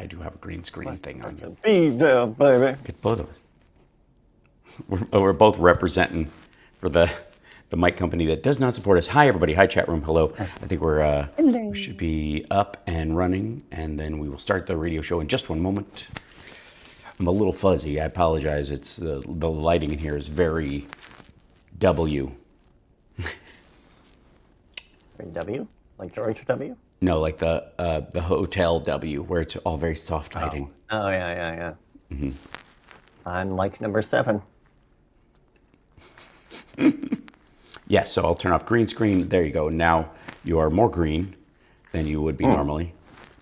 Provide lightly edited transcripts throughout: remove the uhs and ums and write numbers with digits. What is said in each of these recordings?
do have a green screen thing on you. Be there, baby. Get both of us. We're both representing for the mic company that does not support us. Hi, everybody. Hi, chat room. Hello. I think we should be up and running, and then we will start the radio show in just one moment. I'm a little fuzzy. I apologize. It's the lighting in here is very W. W? Like George W? No, like the hotel W, where it's all very soft lighting. Oh yeah. Mm-hmm. I'm like number 7. Yes, so I'll turn off green screen. There you go. Now you are more green than you would be normally,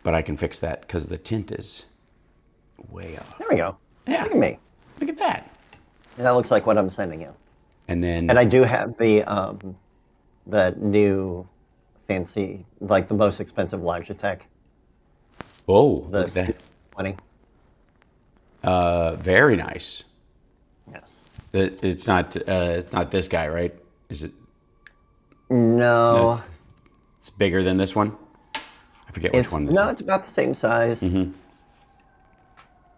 but I can fix that because the tint is way off. There we go. Yeah. Look at me. Look at that. That looks like what I'm sending you. And Oh, The look at that. Very nice. Yes. It's not this guy, right? Is it? No. It's bigger than this one. I forget which one. No, it's about the same size. Mm-hmm.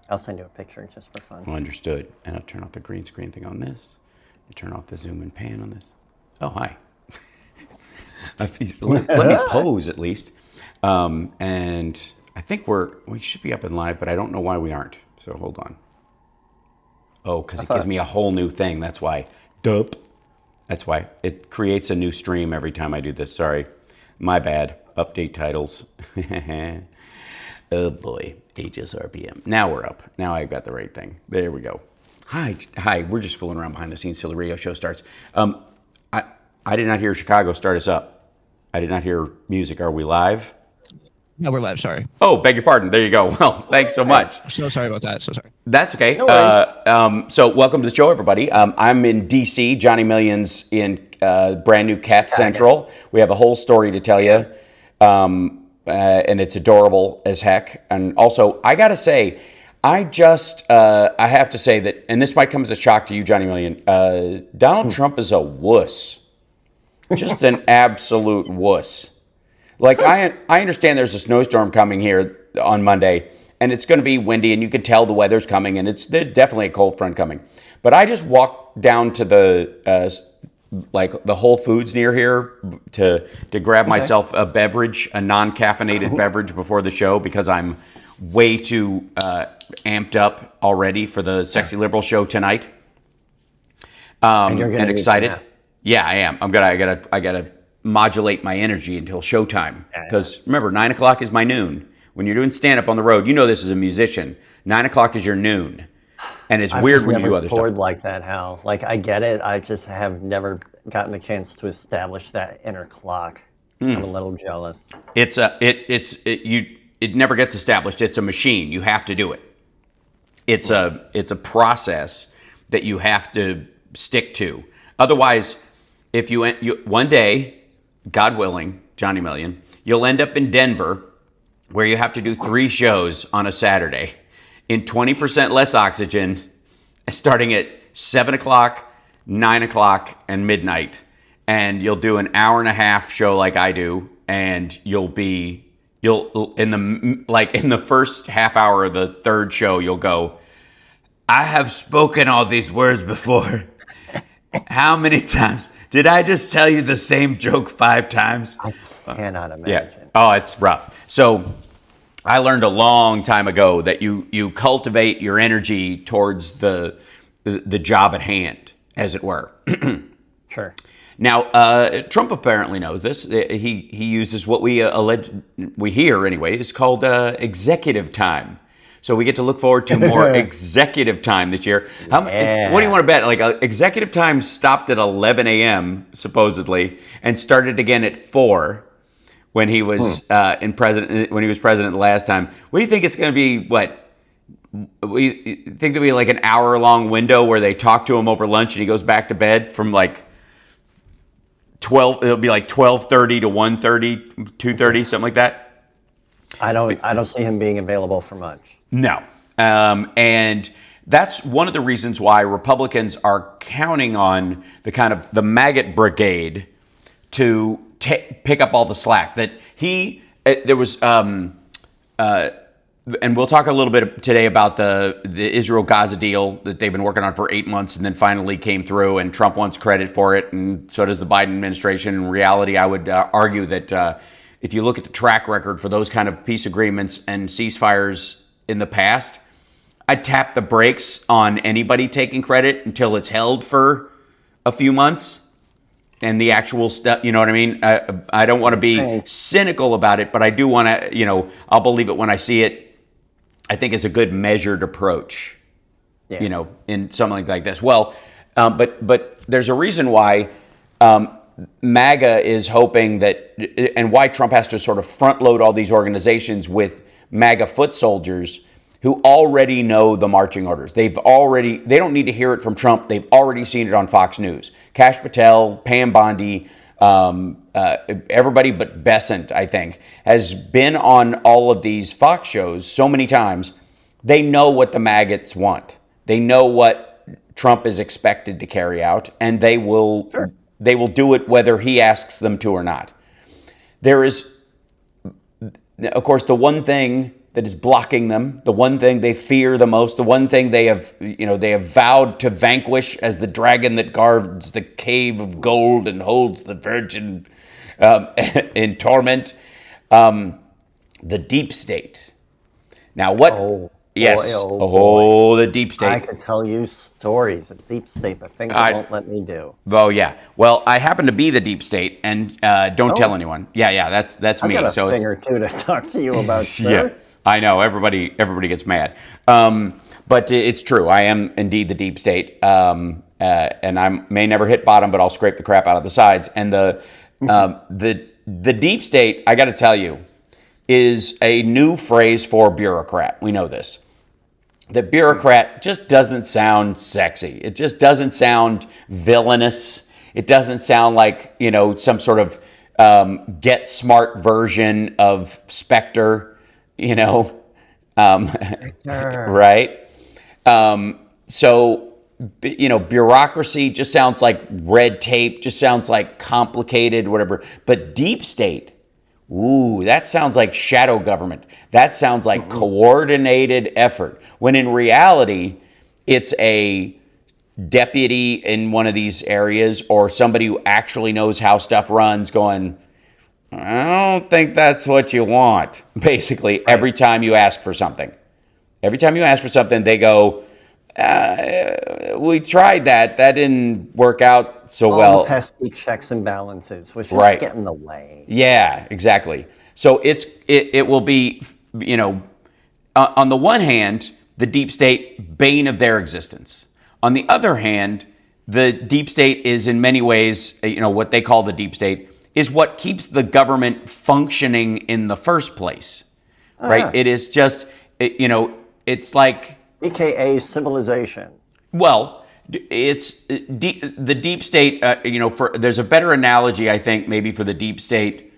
I'll send you a picture just for fun. Well, understood. And I'll turn off the green screen thing on this. And turn off the zoom and pan on this. Oh, hi. Let me pose at least. And I think we should be up and live, but I don't know why we aren't. So hold on. Oh, because it gives me a whole new thing. That's why. Dup. That's why. It creates a new stream every time I do this. Sorry. My bad. Update titles. Oh boy. Ages RPM. Now we're up. Now I've got the right thing. There we go. Hi. We're just fooling around behind the scenes till the radio show starts. I did not hear Chicago start us up. I did not hear music. Are we live? No, we're live. Sorry. Oh, beg your pardon. There you go. Well, thanks so much. So sorry about that. So sorry. That's okay. No worries. So welcome to the show, everybody. I'm in D.C. Johnny Million's in brand new Cat Central. We have a whole story to tell you, and it's adorable as heck. And also, I got to say, I have to say that, and this might come as a shock to you, Johnny Million, Donald Trump is a wuss. Just an absolute wuss. Like, I understand there's a snowstorm coming here on Monday, and it's going to be windy, and you can tell the weather's coming, and there's definitely a cold front coming. But I just walked down to the Whole Foods near here to grab myself a beverage, a non-caffeinated beverage before the show, because I'm way too amped up already for the Sexy Liberal show tonight. And excited. Yeah, I am. I gotta modulate my energy until showtime. Because remember, 9 o'clock is my noon. When you're doing stand-up on the road, you know this as a musician. 9 o'clock is your noon. And it's weird when you do other stuff. Like that, Hal. Like, I get it. I just have never gotten the chance to establish that inner clock. I'm a little jealous. It never gets established. It's a machine. You have to do it. It's a process that you have to stick to. Otherwise, if you one day, God willing, Johnny Million, you'll end up in Denver, where you have to do 3 shows on a Saturday in 20% less oxygen, starting at 7 o'clock, 9 o'clock, and midnight. And you'll do an hour and a half show like I do, and you'll in the first half hour of the third show, you'll go, I have spoken all these words before. How many times? Did I just tell you the same joke 5 times? I cannot imagine. Yeah. Oh, it's rough. So I learned a long time ago that you cultivate your energy towards the job at hand, as it were. Sure. Now, Trump apparently knows this. He uses what we hear anyway. It's called executive time. So we get to look forward to more executive time this year. What do you want to bet? Like, executive time stopped at 11 a.m. supposedly, and started again at 4 when he was when he was president the last time. What do you think it's going to be? What? We think there'll be like an hour-long window where they talk to him over lunch, and he goes back to bed from like 12. It'll be like 12:30 to 1:30, 2:30, something like that. I don't see him being available for much. No. And that's one of the reasons why Republicans are counting on the maggot brigade to pick up all the slack. That there was and we'll talk a little bit today about the Israel-Gaza deal that they've been working on for 8 months and then finally came through, and Trump wants credit for it, and so does the Biden administration. In reality, I would argue that if you look at the track record for those kind of peace agreements and ceasefires in the past, I'd tap the brakes on anybody taking credit until it's held for a few months. And the actual stuff, you know what I mean? I don't want to be cynical about it, but I do want to, I'll believe it when I see it. I think it's a good measured approach, in something like this. Well, but there's a reason why MAGA is hoping that, and why Trump has to sort of front load all these organizations with MAGA foot soldiers who already know the marching orders. They don't need to hear it from Trump. They've already seen it on Fox News. Kash Patel, Pam Bondi, everybody but Besant, I think, has been on all of these Fox shows so many times. They know what the maggots want. They know what Trump is expected to carry out, and they will do it whether he asks them to or not. There is, of course, the one thing that is blocking them, the one thing they fear the most, the one thing they have vowed to vanquish as the dragon that guards the cave of gold and holds the virgin in torment, the deep state. Now, what? Yes. The deep state. I could tell you stories of deep state, the things it won't let me do. Oh yeah. Well, I happen to be the deep state, and don't tell anyone. Yeah. That's me. I've got a thing or two to talk to you about, sir. Yeah. I know everybody gets mad, but it's true. I am indeed the deep state, and I may never hit bottom, but I'll scrape the crap out of the sides. And the deep state, I got to tell you, is a new phrase for bureaucrat. We know this. The bureaucrat just doesn't sound sexy. It just doesn't sound villainous. It doesn't sound like, some sort of get smart version of Spectre, right? So, bureaucracy just sounds like red tape, just sounds like complicated, whatever. But deep state, ooh, that sounds like shadow government. That sounds like coordinated effort. When in reality, it's a deputy in one of these areas or somebody who actually knows how stuff runs going, I don't think that's what you want, basically, every time you ask for something. Every time you ask for something, they go, we tried that. That didn't work out so well. All the pesky checks and balances, which just get in the way. Yeah, exactly. So it will be, on the one hand, the deep state, bane of their existence. On the other hand, the deep state is in many ways, what they call the deep state, is what keeps the government functioning in the first place, right? It is just, it's like... AKA civilization. Well, it's the deep state, there's a better analogy, I think, maybe for the deep state,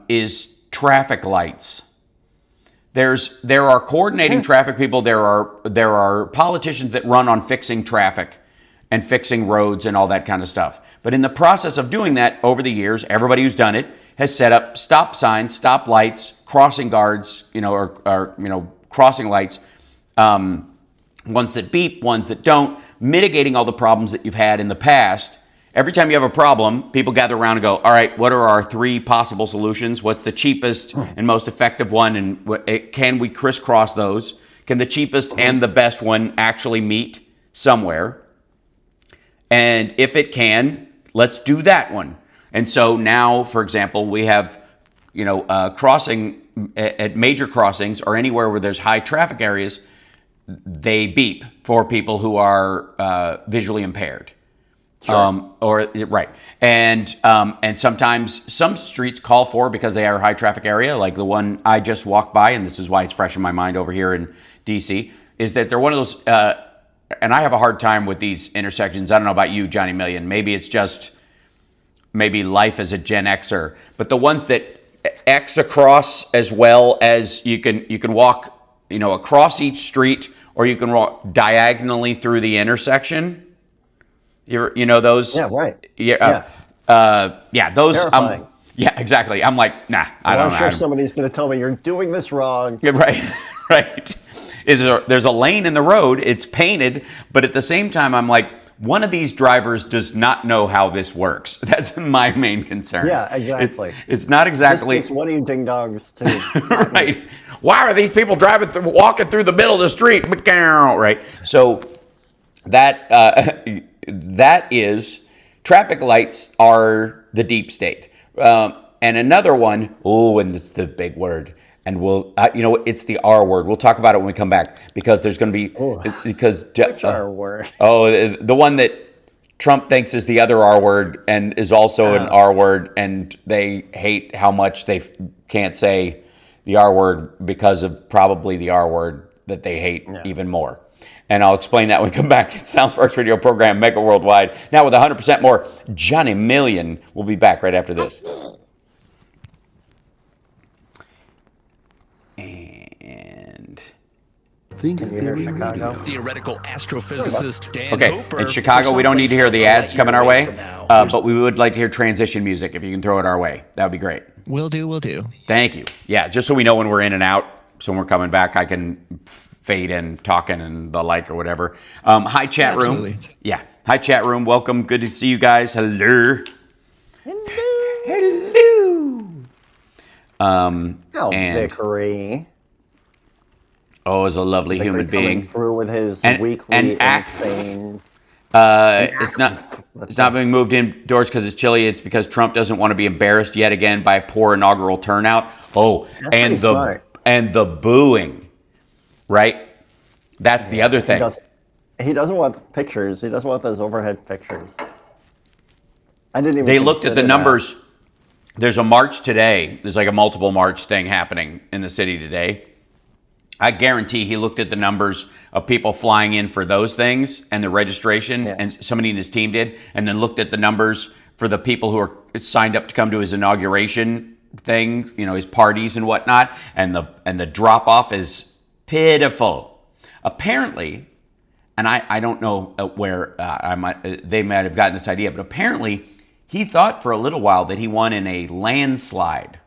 is traffic lights. There are coordinating traffic people. There are politicians that run on fixing traffic and fixing roads and all that kind of stuff. But in the process of doing that, over the years, everybody who's done it has set up stop signs, stop lights, crossing guards, or crossing lights, ones that beep, ones that don't, mitigating all the problems that you've had in the past. Every time you have a problem, people gather around and go, all right, what are our 3 possible solutions? What's the cheapest and most effective one? And can we crisscross those? Can the cheapest and the best one actually meet somewhere? And if it can, let's do that one. And so now, for example, we have, crossing at major crossings or anywhere where there's high traffic areas, they beep for people who are visually impaired. Sure. And sometimes some streets call for, because they are a high traffic area, like the one I just walked by, and this is why it's fresh in my mind over here in DC, is that they're one of those, and I have a hard time with these intersections. I don't know about you, Johnny Million. Maybe it's just, life as a Gen Xer, but the ones that X across as well as you can walk, across each street, or you can walk diagonally through the intersection. Those? Yeah, right. Those. Terrifying. Yeah, exactly. I'm like, nah, I don't know. I'm sure somebody's going to tell me you're doing this wrong. Yeah, right, right? There's a lane in the road, it's painted, but at the same time, I'm like, one of these drivers does not know how this works. That's my main concern. Yeah, exactly. It's not exactly... It's one of you ding dongs to... right. Why are these people walking through the middle of the street? Right. So that is, traffic lights are the deep state. And another one, and it's the big word. And we'll, it's the R word. We'll talk about it when we come back, because there's going to be, Which R word? Oh, the one that Trump thinks is the other R word and is also an R word, and they hate how much they can't say the R word because of probably the R word that they hate even more. And I'll explain that when we come back. It's Sound Sparks Radio program, Mega Worldwide. Now with 100% more, Johnny Million. We'll be back right after this. And Can you hear Chicago? Theoretical astrophysicist Dan okay, Hooper. in Chicago, we don't need to hear the ads coming our way, but we would like to hear transition music. If you can throw it our way, that would be great. Will do. Thank you. Yeah, just so we know when we're in and out, so when we're coming back, I can fade in talking and the like or whatever. Hi, chat room. Absolutely. Yeah, hi, chat room. Welcome. Good to see you guys. Hello. How And- Vickery. Oh, is a lovely human Vickery coming being. through with his and weekly insane... It's not being moved indoors because it's chilly. It's because Trump doesn't want to be embarrassed yet again by poor inaugural turnout. Oh, That's and pretty smart. the booing, right? That's the other thing. He doesn't want pictures. He doesn't want those overhead pictures. I didn't even They looked at the consider numbers. There's a march today. There's like a multiple march thing happening in the city today. I guarantee he looked at the numbers of people flying in for those things and the registration, and somebody in his team did, and then looked at the numbers for the people who are signed up to come to his inauguration thing, his parties and whatnot, and the drop off is pitiful. Apparently, and I don't know where they might have gotten this idea, but apparently he thought for a little while that he won in a landslide.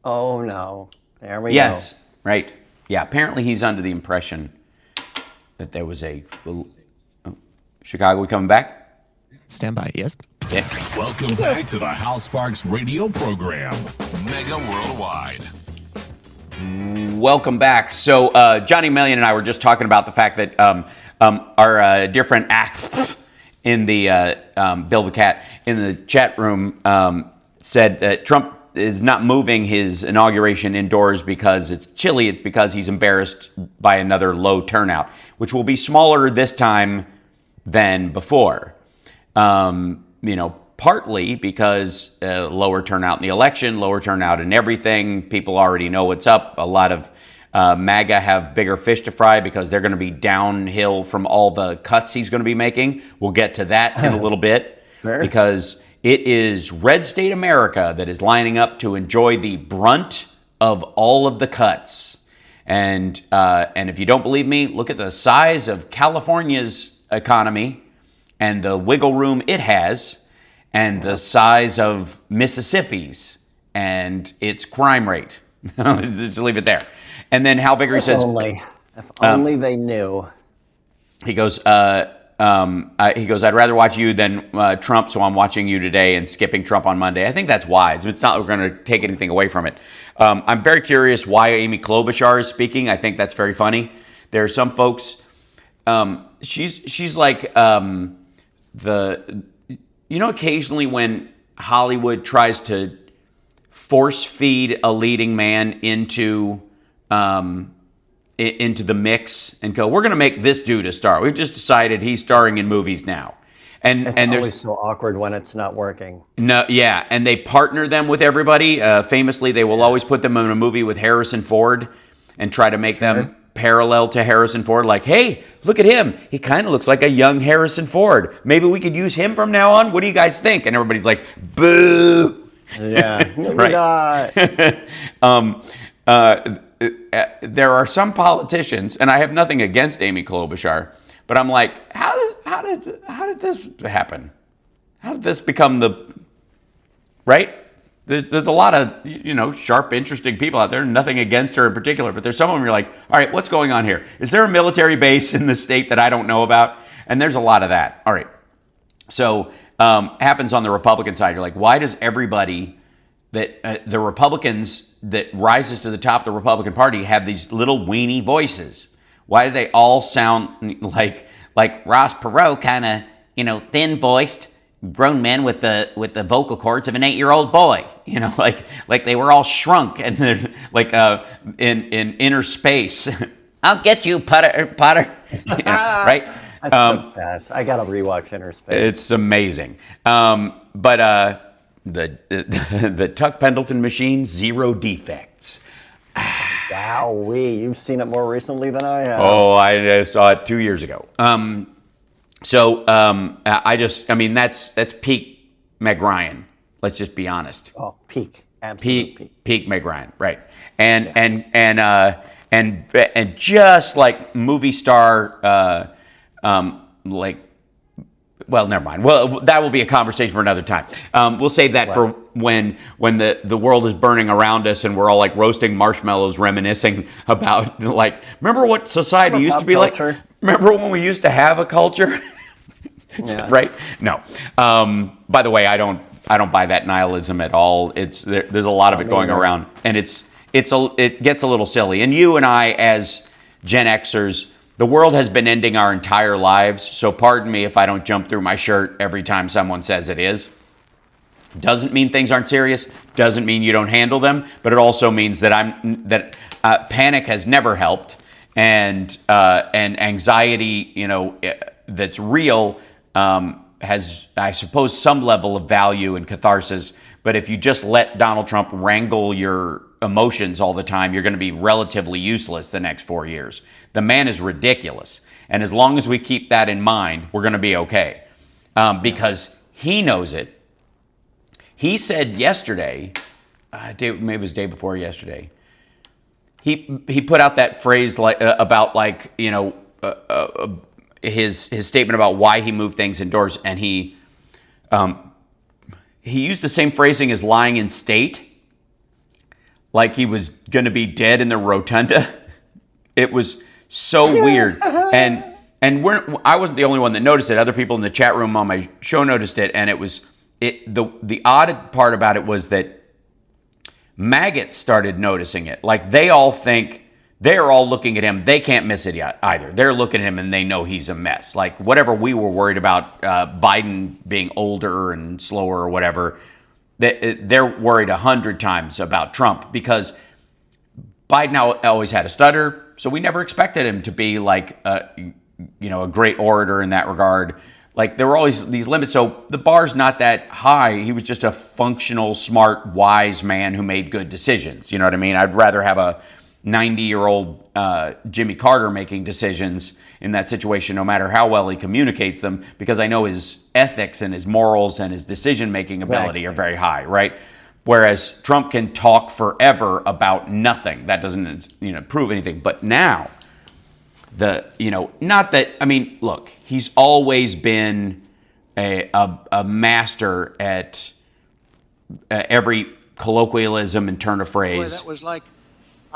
Oh, no. There we go. Yes, right. Yeah, apparently he's under the impression that there was Chicago, we coming back? Stand by, yes. Yeah. Welcome back to the HAL Sparks radio program, Mega Worldwide. Welcome back. So Johnny Million and I were just talking about the fact that our dear friend in the Bill the Cat in the chat room said that Trump is not moving his inauguration indoors because it's chilly. It's because he's embarrassed by another low turnout, which will be smaller this time than before. Partly because lower turnout in the election, lower turnout in everything. People already know what's up. A lot of MAGA have bigger fish to fry because they're going to be downhill from all the cuts he's going to be making. We'll get to that in a little bit because it is red state America that is lining up to enjoy the brunt of all of the cuts. And if you don't believe me, look at the size of California's economy and the wiggle room it has, and the size of Mississippi's and its crime rate. Just leave it there. And then Hal Vickery says, If only they knew. He goes, I'd rather watch you than Trump, so I'm watching you today and skipping Trump on Monday. I think that's wise. It's not that we're going to take anything away from it. I'm very curious why Amy Klobuchar is speaking. I think that's very funny. There are some folks, she's like occasionally when Hollywood tries to force feed a leading man into the mix and go, we're going to make this dude a star. We've just decided he's starring in movies now. And It's there's always so awkward when it's not working. no, yeah, and they partner them with everybody. Famously, they will always put them in a movie with Harrison Ford and try to make them parallel to Harrison Ford. Like, hey, look at him. He kind of looks like a young Harrison Ford. Maybe we could use him from now on. What do you guys think? And everybody's like, boo. Yeah, maybe Right. not. There are some politicians, and I have nothing against Amy Klobuchar, but I'm like, how did this happen? How did this become the right? there's a lot of, sharp, interesting people out there. Nothing against her in particular, but there's some of them you're like, all right, what's going on here? Is there a military base in the state that I don't know about? And there's a lot of that. All right. So happens on the Republican side. You're like, why does everybody that the Republicans that rises to the top of the Republican Party have these little weenie voices? Why do they all sound like Ross Perot, kind of, thin-voiced grown men with the vocal cords of an 8-year-old boy? Like they were all shrunk and they're like in inner space. I'll get you, Potter. Right? That's the best. I gotta rewatch Inner Space. It's amazing. But the Tuck Pendleton machine, 0 defects. Wowee, you've seen it more recently than I have. Oh, I saw it 2 years ago. That's peak Meg Ryan. Let's just be honest. Oh, peak, absolute peak Meg Ryan, right? And just like movie star, well, never mind. Well, that will be a conversation for another time. We'll save that for when the world is burning around us and we're all like roasting marshmallows, reminiscing about remember what society used to be culture? like? Remember when we used to have a culture? Yeah. Right? No. By the way, I don't buy that nihilism at all. There's a lot of it going around, and it gets a little silly. And you and I, as Gen Xers, the world has been ending our entire lives, so pardon me if I don't jump through my shirt every time someone says it is. Doesn't mean things aren't serious, doesn't mean you don't handle them, but it also means that panic has never helped, and anxiety, that's real, has, I suppose, some level of value and catharsis. But if you just let Donald Trump wrangle your emotions all the time, you're going to be relatively useless the next 4 years. The man is ridiculous. And as long as we keep that in mind, we're going to be okay. Because he knows it. He said yesterday, maybe it was the day before yesterday, he put out that phrase about his statement about why he moved things indoors, and he used the same phrasing as lying in state, like he was going to be dead in the rotunda. It was so weird, and I wasn't the only one that noticed it. Other people in the chat room on my show noticed it, and the odd part about it was that maggots started noticing it. Like they all think. They're all looking at him. They can't miss it yet either. They're looking at him and they know he's a mess. Like whatever we were worried about Biden being older and slower or whatever, they're worried 100 times about Trump because Biden always had a stutter. So we never expected him to be like, a great orator in that regard. Like there were always these limits. So the bar's not that high. He was just a functional, smart, wise man who made good decisions. You know what I mean? I'd rather have a 90-year-old Jimmy Carter making decisions in that situation, no matter how well he communicates them, because I know his ethics and his morals and his decision-making ability are very high, right? Whereas Trump can talk forever about nothing. That doesn't, prove anything. But now, not that, look, he's always been a master at every colloquialism and turn of phrase. Boy, that was like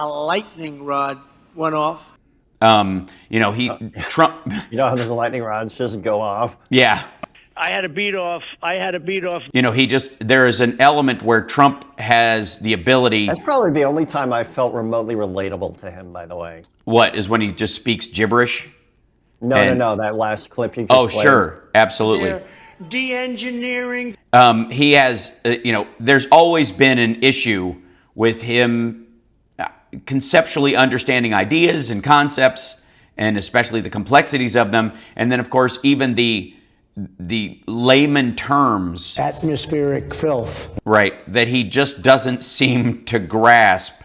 a lightning rod went off. Trump. You know how the lightning rods just go off? Yeah. I had to beat off. There is an element where Trump has the ability. That's probably the only time I felt remotely relatable to him, by the way. What, is when he just speaks gibberish? No, that last clip you just played. Sure. Absolutely. They're de-engineering. He has, there's always been an issue with him conceptually understanding ideas and concepts, and especially the complexities of them. And then, of course, even the layman terms. Atmospheric filth. Right, that he just doesn't seem to grasp.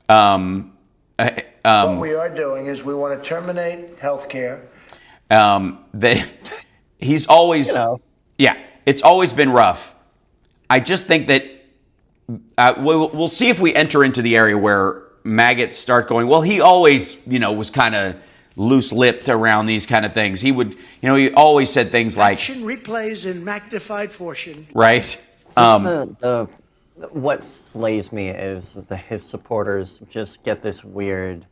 What we are doing is we want to terminate health care. That he's always, it's always been rough. I just think that we'll see if we enter into the area where maggots start going, well, he always, was kind of loose-lipped around these kind of things. He would, he always said things like... Action replays in magnified fashion. Right. The what slays me is his supporters just get this weird.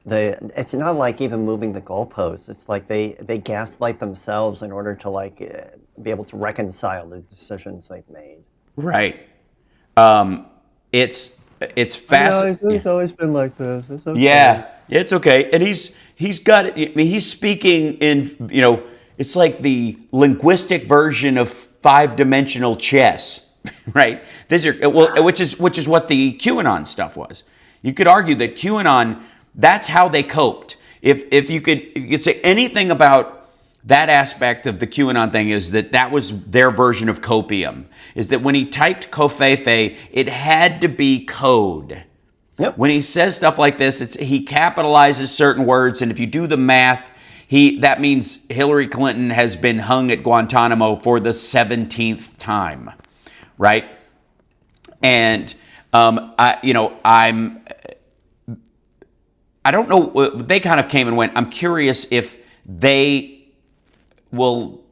It's not like even moving the goalposts. It's like they gaslight themselves in order to be able to reconcile the decisions they've made. Right. It's fascinating. It's always been like this. It's okay. Yeah, it's okay. And he's got it. I mean, he's speaking in, it's like the linguistic version of 5-dimensional chess, right? Which is what the QAnon stuff was. You could argue that QAnon, that's how they coped. If you could say anything about that aspect of the QAnon thing, is that was their version of copium. Is that when he typed covfefe, it had to be code. Yep. When he says stuff like this, he capitalizes certain words, and if you do the math, that means Hillary Clinton has been hung at Guantanamo for the 17th time, right? And I don't know. They kind of came and went. I'm curious if they will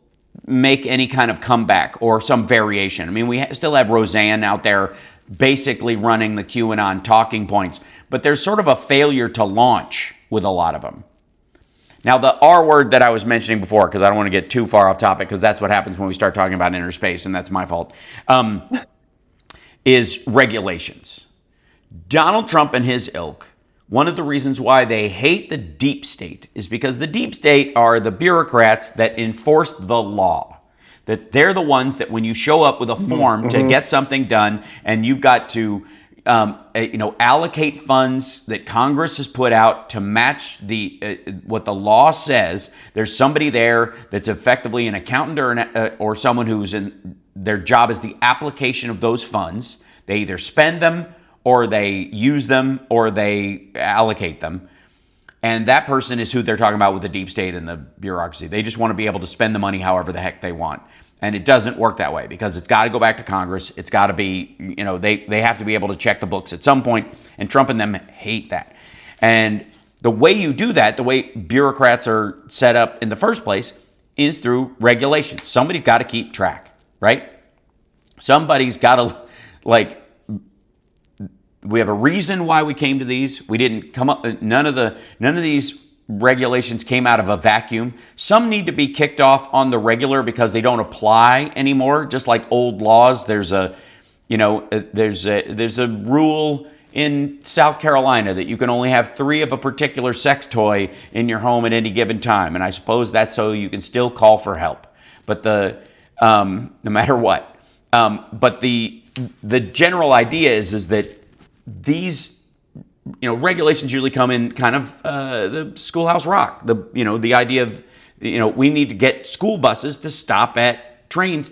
make any kind of comeback or some variation. I mean, we still have Roseanne out there basically running the QAnon talking points, but there's sort of a failure to launch with a lot of them. Now, the R word that I was mentioning before, because I don't want to get too far off topic, because that's what happens when we start talking about inner space, and that's my fault, is regulations. Donald Trump and his ilk, one of the reasons why they hate the deep state is because the deep state are the bureaucrats that enforce the law. That they're the ones that when you show up with a form to get something done, and you've got to allocate funds that Congress has put out to match what the law says, there's somebody there that's effectively an accountant or someone who's in their job is the application of those funds. They either spend them, or they use them, or they allocate them. And that person is who they're talking about with the deep state and the bureaucracy. They just want to be able to spend the money however the heck they want. And it doesn't work that way, because it's got to go back to Congress. It's got to be, they have to be able to check the books at some point, and Trump and them hate that. And the way you do that, the way bureaucrats are set up in the first place, is through regulations. Somebody's got to keep track, right? Somebody's got to, we have a reason why we came to these. We didn't come up, none of these regulations came out of a vacuum. Some need to be kicked off on the regular because they don't apply anymore. Just like old laws, there's a rule in South Carolina that you can only have 3 of a particular sex toy in your home at any given time. And I suppose that's so you can still call for help. But no matter what. But the general idea is that these regulations usually come in kind of the schoolhouse rock. The idea of we need to get school buses to stop at train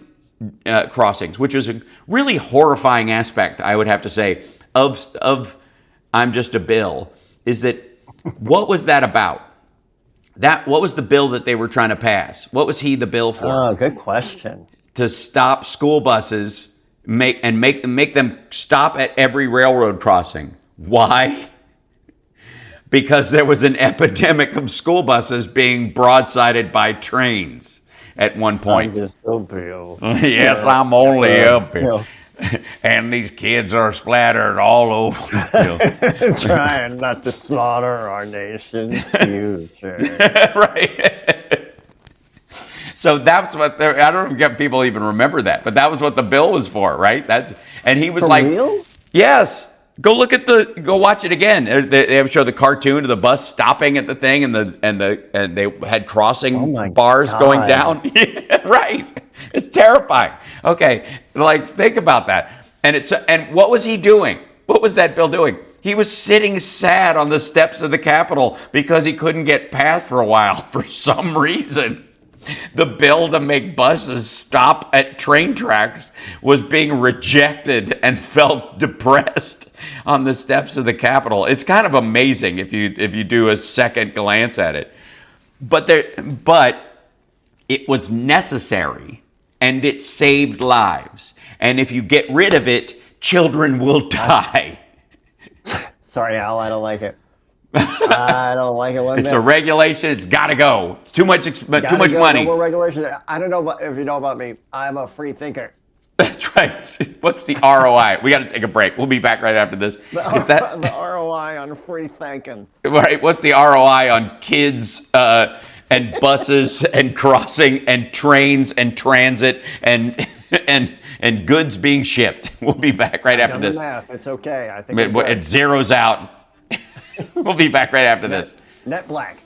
crossings, which is a really horrifying aspect, I would have to say, of I'm Just a Bill. Is that what was that about? What was the bill that they were trying to pass? What was the bill for? Oh, good question. To stop school buses, make them stop at every railroad crossing. Why? Because there was an epidemic of school buses being broadsided by trains at one point. I'm just a bill. Yes, I'm only a bill. And these kids are splattered all over the field. Trying not to slaughter our nation's future. Right. So that's what I don't get people even remember that, but that was what the bill was for, right? And he was For like, real? Yes. Go watch it again. They show the cartoon of the bus stopping at the thing, and they had crossing bars going down. Right. It's terrifying. Okay, think about that. And what was he doing? What was that bill doing? He was sitting sad on the steps of the Capitol because he couldn't get past for a while for some reason. The bill to make buses stop at train tracks was being rejected, and felt depressed on the steps of the Capitol. It's kind of amazing if you do a second glance at it. But it was necessary, and it saved lives. And if you get rid of it, children will die. Sorry, Al, I don't like it. I don't like it one bit. It's a regulation. It's got to go. It's too much money. No more regulation. I don't know if you know about me. I'm a free thinker. That's right. What's the ROI? We got to take a break. We'll be back right after this. The ROI on free thinking. Right? What's the ROI on kids and buses and crossing and trains and transit and goods being shipped? We'll be back right after Done this. the math. It's okay. I think It zeroes out. We'll be back right after this. net black.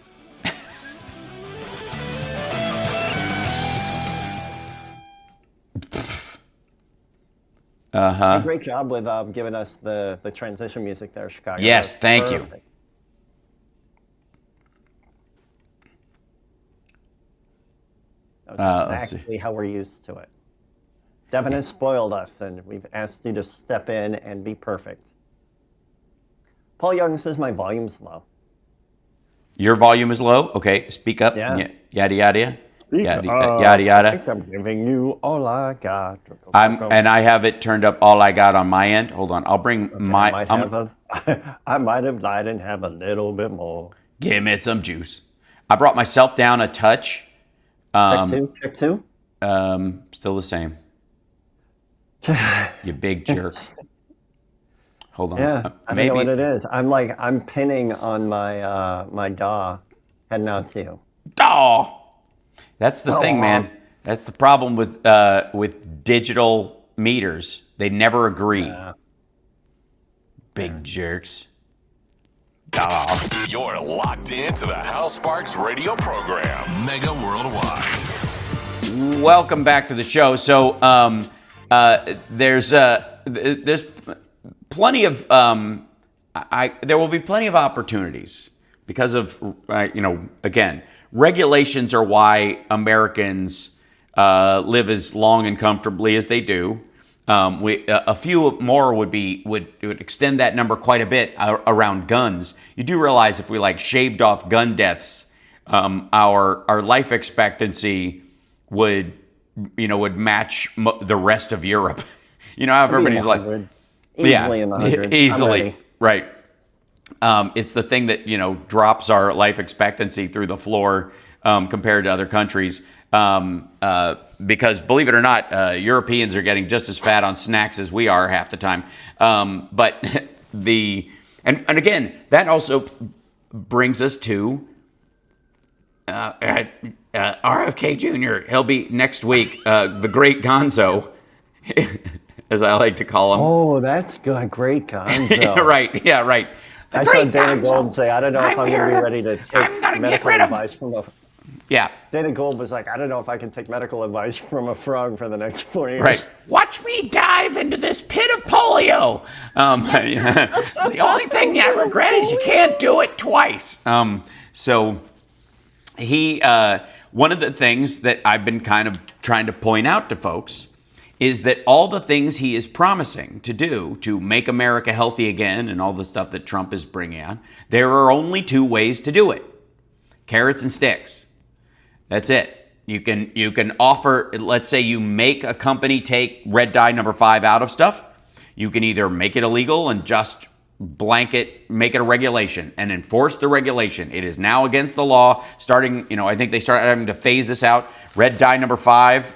Uh-huh. Great job with giving us the transition music there, Chicago. Yes, thank you. Perfect. That was exactly how we're used to it. Devin has spoiled us, and we've asked you to step in and be perfect. Paul Young says my volume's low. Your volume is low? Okay, speak up. Yeah. Yada, yada. Yada, I yada. think I'm giving you all I got. And I have it turned up all I got on my end. Hold on. I'll bring my... I might have lied and have a little bit more. Give me some juice. I brought myself down a touch. Check two. Still the same. You big jerk. Hold on. Yeah, I don't know what it is. I'm pinning on my my DAW, heading out to you. DAW. That's the thing, man. That's the problem with digital meters. They never agree. Yeah. Big jerks. DAW. You're locked into the HAL Sparks radio program. Mega Worldwide. Welcome back to the show. So there's plenty of there will be plenty of opportunities because of again, regulations are why Americans live as long and comfortably as they do. A few more would extend that number quite a bit around guns. You do realize if we shaved off gun deaths, our life expectancy would match the rest of Europe. How everybody's like, easily in the hundreds. Easily, right. It's the thing that drops our life expectancy through the floor compared to other countries. Because believe it or not, Europeans are getting just as fat on snacks as we are half the time. But and again, that also brings us to RFK Jr. He'll be next week, the great Gonzo, as I like to call him. Oh, that's good. Great Gonzo. Right. Yeah, right. I saw Dana Gold say, I don't know if I'm going to be ready to take medical advice from a... Yeah. Dana Gold was like, I don't know if I can take medical advice from a frog for the next 4 years. Right. Watch me dive into this pit of polio. The only thing I regret is you can't do it twice. So he, one of the things that I've been kind of trying to point out to folks is that all the things he is promising to do to make America healthy again and all the stuff that Trump is bringing on, there are only two ways to do it. Carrots and sticks. That's it. You can offer, let's say you make a company take red dye number 5 out of stuff. You can either make it illegal and just blanket, make it a regulation and enforce the regulation. It is now against the law. Starting, I think they started having to phase this out. Red dye number 5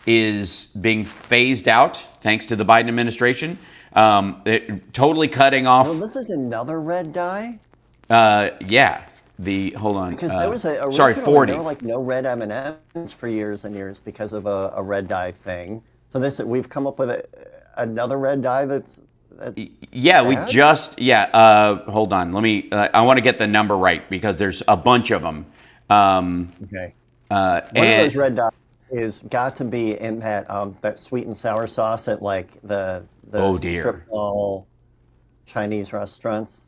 is being phased out thanks to the Biden administration. Totally cutting off. Well, this is another red dye? Yeah. Hold on. Because there was a 40. There were no red M&Ms for years and years because of a red dye thing. So we've come up with another red dye that's yeah, bad? we just hold on. Let me. I want to get the number right because there's a bunch of them. Okay. One of those red dots is got to be in that sweet and sour sauce at the strip mall Chinese restaurants.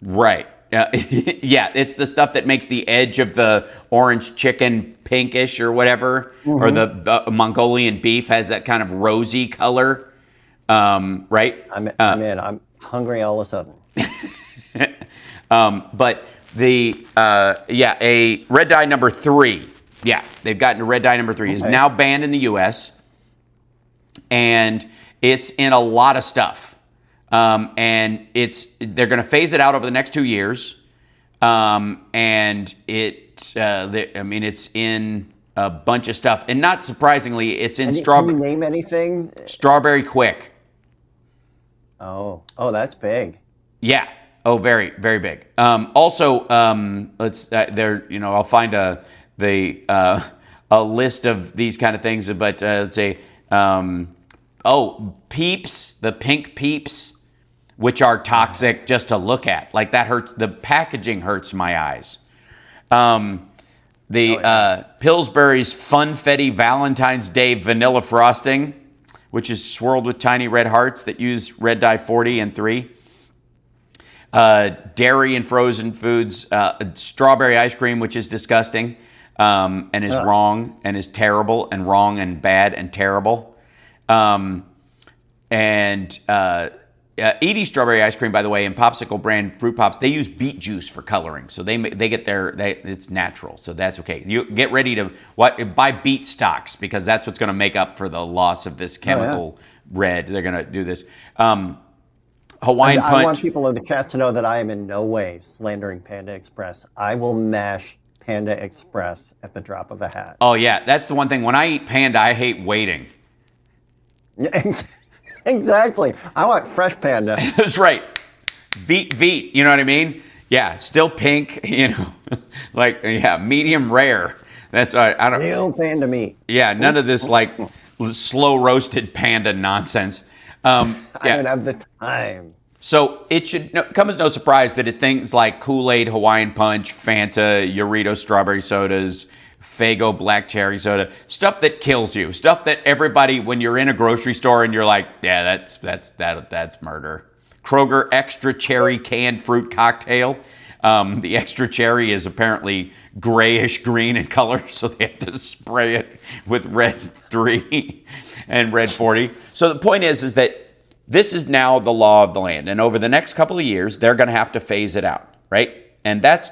Right. Yeah, it's the stuff that makes the edge of the orange chicken pinkish or whatever, or the Mongolian beef has that kind of rosy color, right? I'm hungry all of a sudden. But a red dye number 3. Yeah, they've gotten a red dye number 3 is now banned in the U.S. and it's in a lot of stuff. And they're going to phase it out over the next 2 years. And it's in a bunch of stuff. And not surprisingly, it's in Can strawberry. you name anything? Strawberry Quick. Oh, that's big. Yeah. Oh, very, very big. Also, let's there. I'll find a list of these kind of things. But let's say, Peeps, the pink Peeps, which are toxic just to look at. Like that hurts. The packaging hurts my eyes. Pillsbury's Funfetti Valentine's Day Vanilla Frosting, which is swirled with tiny red hearts that use red dye 40 and 3. Dairy and frozen foods, strawberry ice cream, which is disgusting and is wrong and is terrible and wrong and bad and terrible. Edie's strawberry ice cream, by the way, and Popsicle brand fruit pops, they use beet juice for coloring, so they get it's natural, so that's okay. You get ready to buy beet stocks because that's what's going to make up for the loss of this chemical red. They're going to do this. Hawaiian Punch. I want people in the chat to know that I am in no way slandering Panda Express. I will mash Panda Express at the drop of a hat. Oh yeah, that's the one thing. When I eat Panda, I hate waiting. Exactly. I want fresh Panda. That's right. Veet. You know what I mean? Yeah, still pink. Medium rare. That's I don't. Real Panda meat. Yeah, none of this like slow roasted Panda nonsense. I don't have the time. So it should come as no surprise that things like Kool-Aid, Hawaiian Punch, Fanta, Doritos strawberry sodas, Faygo black cherry soda, stuff that kills you, stuff that everybody, when you're in a grocery store and you're like, yeah, that's murder. Kroger extra cherry canned fruit cocktail. The extra cherry is apparently grayish green in color, so they have to spray it with red 3 and red 40. So the point is that this is now the law of the land, and over the next couple of years, they're going to have to phase it out, right? And that's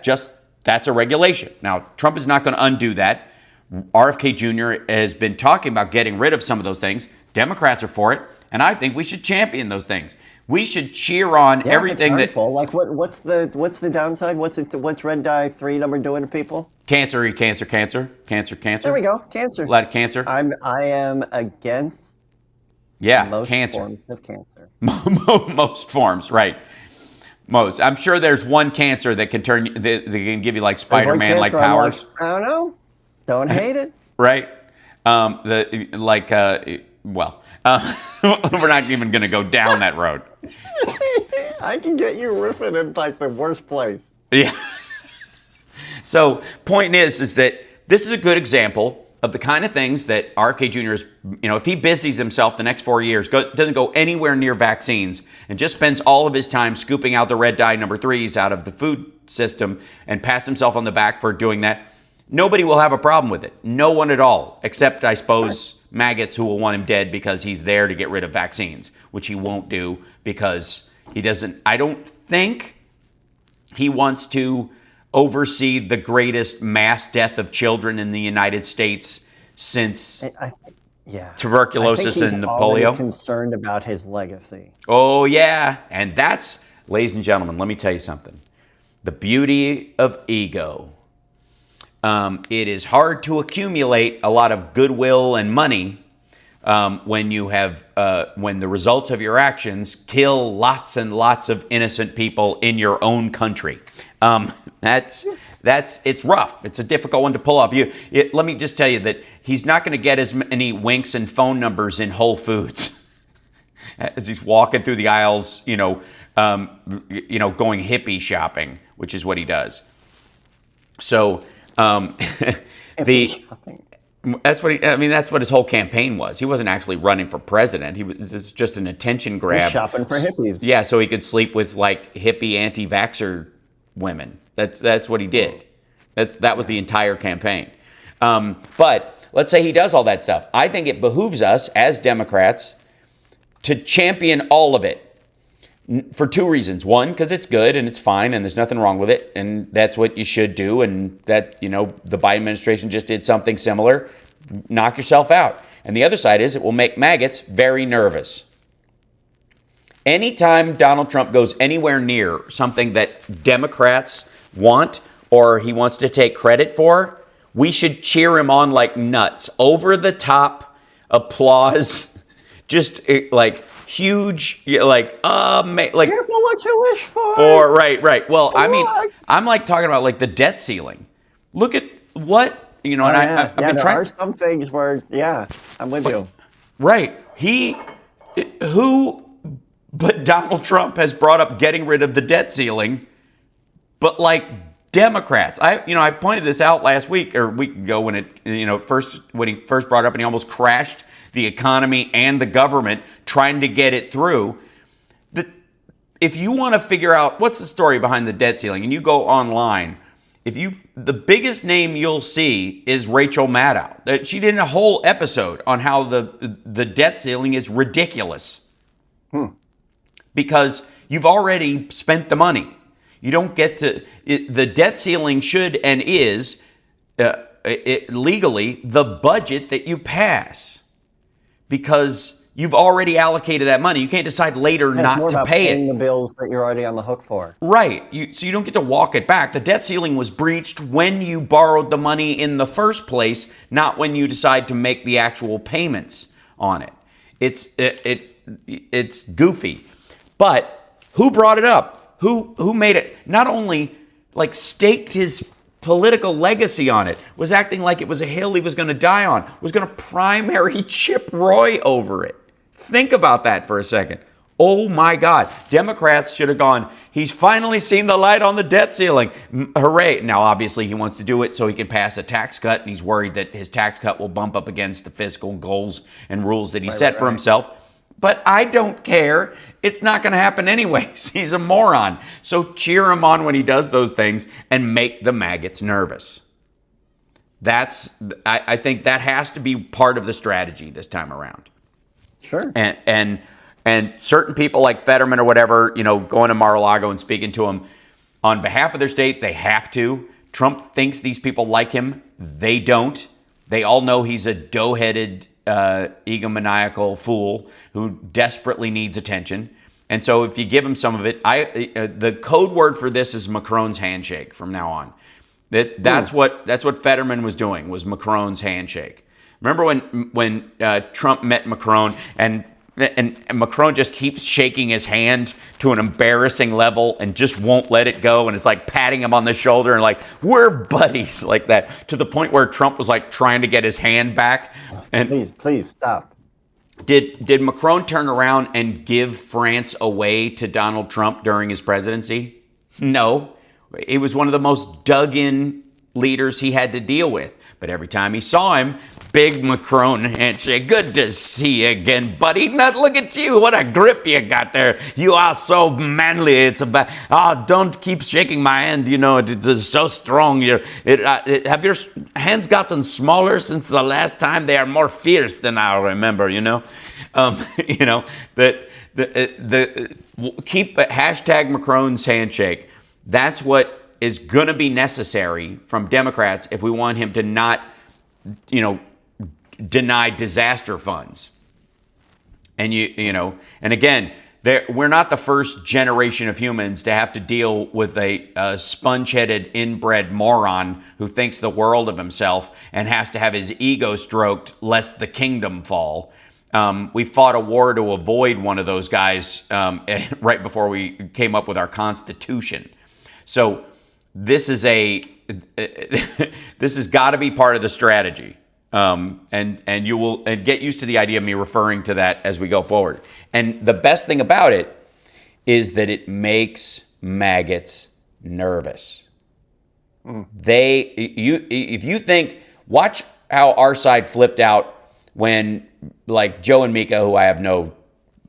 a regulation. Now, Trump is not going to undo that. RFK Jr. has been talking about getting rid of some of those things. Democrats are for it, and I think we should champion those things. We should cheer on everything that's harmful. Like what's the downside? What's red dye 3 number doing to people? Cancer. There we go. Cancer. A lot of cancer. I am against most cancer. forms of cancer. Most forms, right? Most. I'm sure there's one cancer that can can give you like Spider-Man like powers. I don't know. Don't hate it. Right? We're not even going to go down that road. I can get you riffing in like the worst place. Yeah. So, point is that this is a good example of the kind of things that RFK Jr. is, if he busies himself the next 4 years, doesn't go anywhere near vaccines, and just spends all of his time scooping out the red dye number 3s out of the food system and pats himself on the back for doing that, nobody will have a problem with it. No one at all, except, I suppose, maggots who will want him dead because he's there to get rid of vaccines, which he won't do because he doesn't. I don't think he wants to oversee the greatest mass death of children in the United States since tuberculosis and the polio. He's concerned about his legacy. Oh, yeah. And that's, ladies and gentlemen, let me tell you something. The beauty of ego. It is hard to accumulate a lot of goodwill and money when the results of your actions kill lots and lots of innocent people in your own country. It's rough. It's a difficult one to pull off. Let me just tell you that he's not going to get as many winks and phone numbers in Whole Foods as he's walking through the aisles, going hippie shopping, which is what he does. So. That's what his whole campaign was. He wasn't actually running for president. This is just an attention grab. He's shopping for hippies. Yeah, so he could sleep with like hippie anti-vaxxer women. That's what he did. That was the entire campaign. But let's say he does all that stuff. I think it behooves us as Democrats to champion all of it. For 2 reasons. One, because it's good and it's fine and there's nothing wrong with it. And that's what you should do. And that, the Biden administration just did something similar. Knock yourself out. And the other side is it will make maggots very nervous. Anytime Donald Trump goes anywhere near something that Democrats want or he wants to take credit for, we should cheer him on like nuts. Over the top applause, just like huge, like like Careful what you wish for. right. Well, I mean, I'm like talking about like the debt ceiling. Look at what and I've been there trying. are some things where I'm with you. Right. But Donald Trump has brought up getting rid of the debt ceiling, but like Democrats. I pointed this out last week or a week ago when he first brought it up and he almost crashed the economy and the government trying to get it through. If you want to figure out what's the story behind the debt ceiling and you go online, the biggest name you'll see is Rachel Maddow. She did a whole episode on how the debt ceiling is ridiculous. Because you've already spent the money. You don't get to... the debt ceiling should and is legally the budget that you pass. Because you've already allocated that money. You can't decide later not more to about pay paying it. the bills that you're already on the hook for. Right. So you don't get to walk it back. The debt ceiling was breached when you borrowed the money in the first place, not when you decide to make the actual payments on it. It's goofy. But who brought it up? Who made it? Not only like staked his political legacy on it, was acting like it was a hill he was going to die on, was going to primary Chip Roy over it. Think about that for a second. Oh my God. Democrats should have gone, he's finally seen the light on the debt ceiling. Hooray. Now, obviously, he wants to do it so he can pass a tax cut, and he's worried that his tax cut will bump up against the fiscal goals and rules that he set for himself. But I don't care. It's not going to happen anyways. He's a moron. So cheer him on when he does those things and make the maggots nervous. I think that has to be part of the strategy this time around. Sure. And certain people like Fetterman or whatever, going to Mar-a-Lago and speaking to him on behalf of their state, they have to. Trump thinks these people like him. They don't. They all know he's a dough-headed, egomaniacal fool who desperately needs attention. And so if you give him some of it, the code word for this is Macron's handshake from now on. That's what Fetterman was doing, was Macron's handshake. Remember when Trump met Macron and Macron just keeps shaking his hand to an embarrassing level and just won't let it go, and it's like patting him on the shoulder and like, we're buddies, like that, to the point where Trump was like trying to get his hand back. And Please stop. Did Macron turn around and give France away to Donald Trump during his presidency? No. It was one of the most dug-in leaders he had to deal with. But every time he saw him, big Macron handshake. Good to see you again, buddy. Now look at you. What a grip you got there. You are so manly. It's about, don't keep shaking my hand. It's so strong. Have your hands gotten smaller since the last time? They are more fierce than I remember, keep hashtag Macron's handshake. That's what is going to be necessary from Democrats if we want him to not, deny disaster funds. And and again, we're not the first generation of humans to have to deal with a sponge-headed, inbred moron who thinks the world of himself and has to have his ego stroked lest the kingdom fall. We fought a war to avoid one of those guys right before we came up with our Constitution. So this has got to be part of the strategy, and you will get used to the idea of me referring to that as we go forward. And the best thing about it is that it makes maggots nervous. If you think, watch how our side flipped out when, like, Joe and Mika, who I have no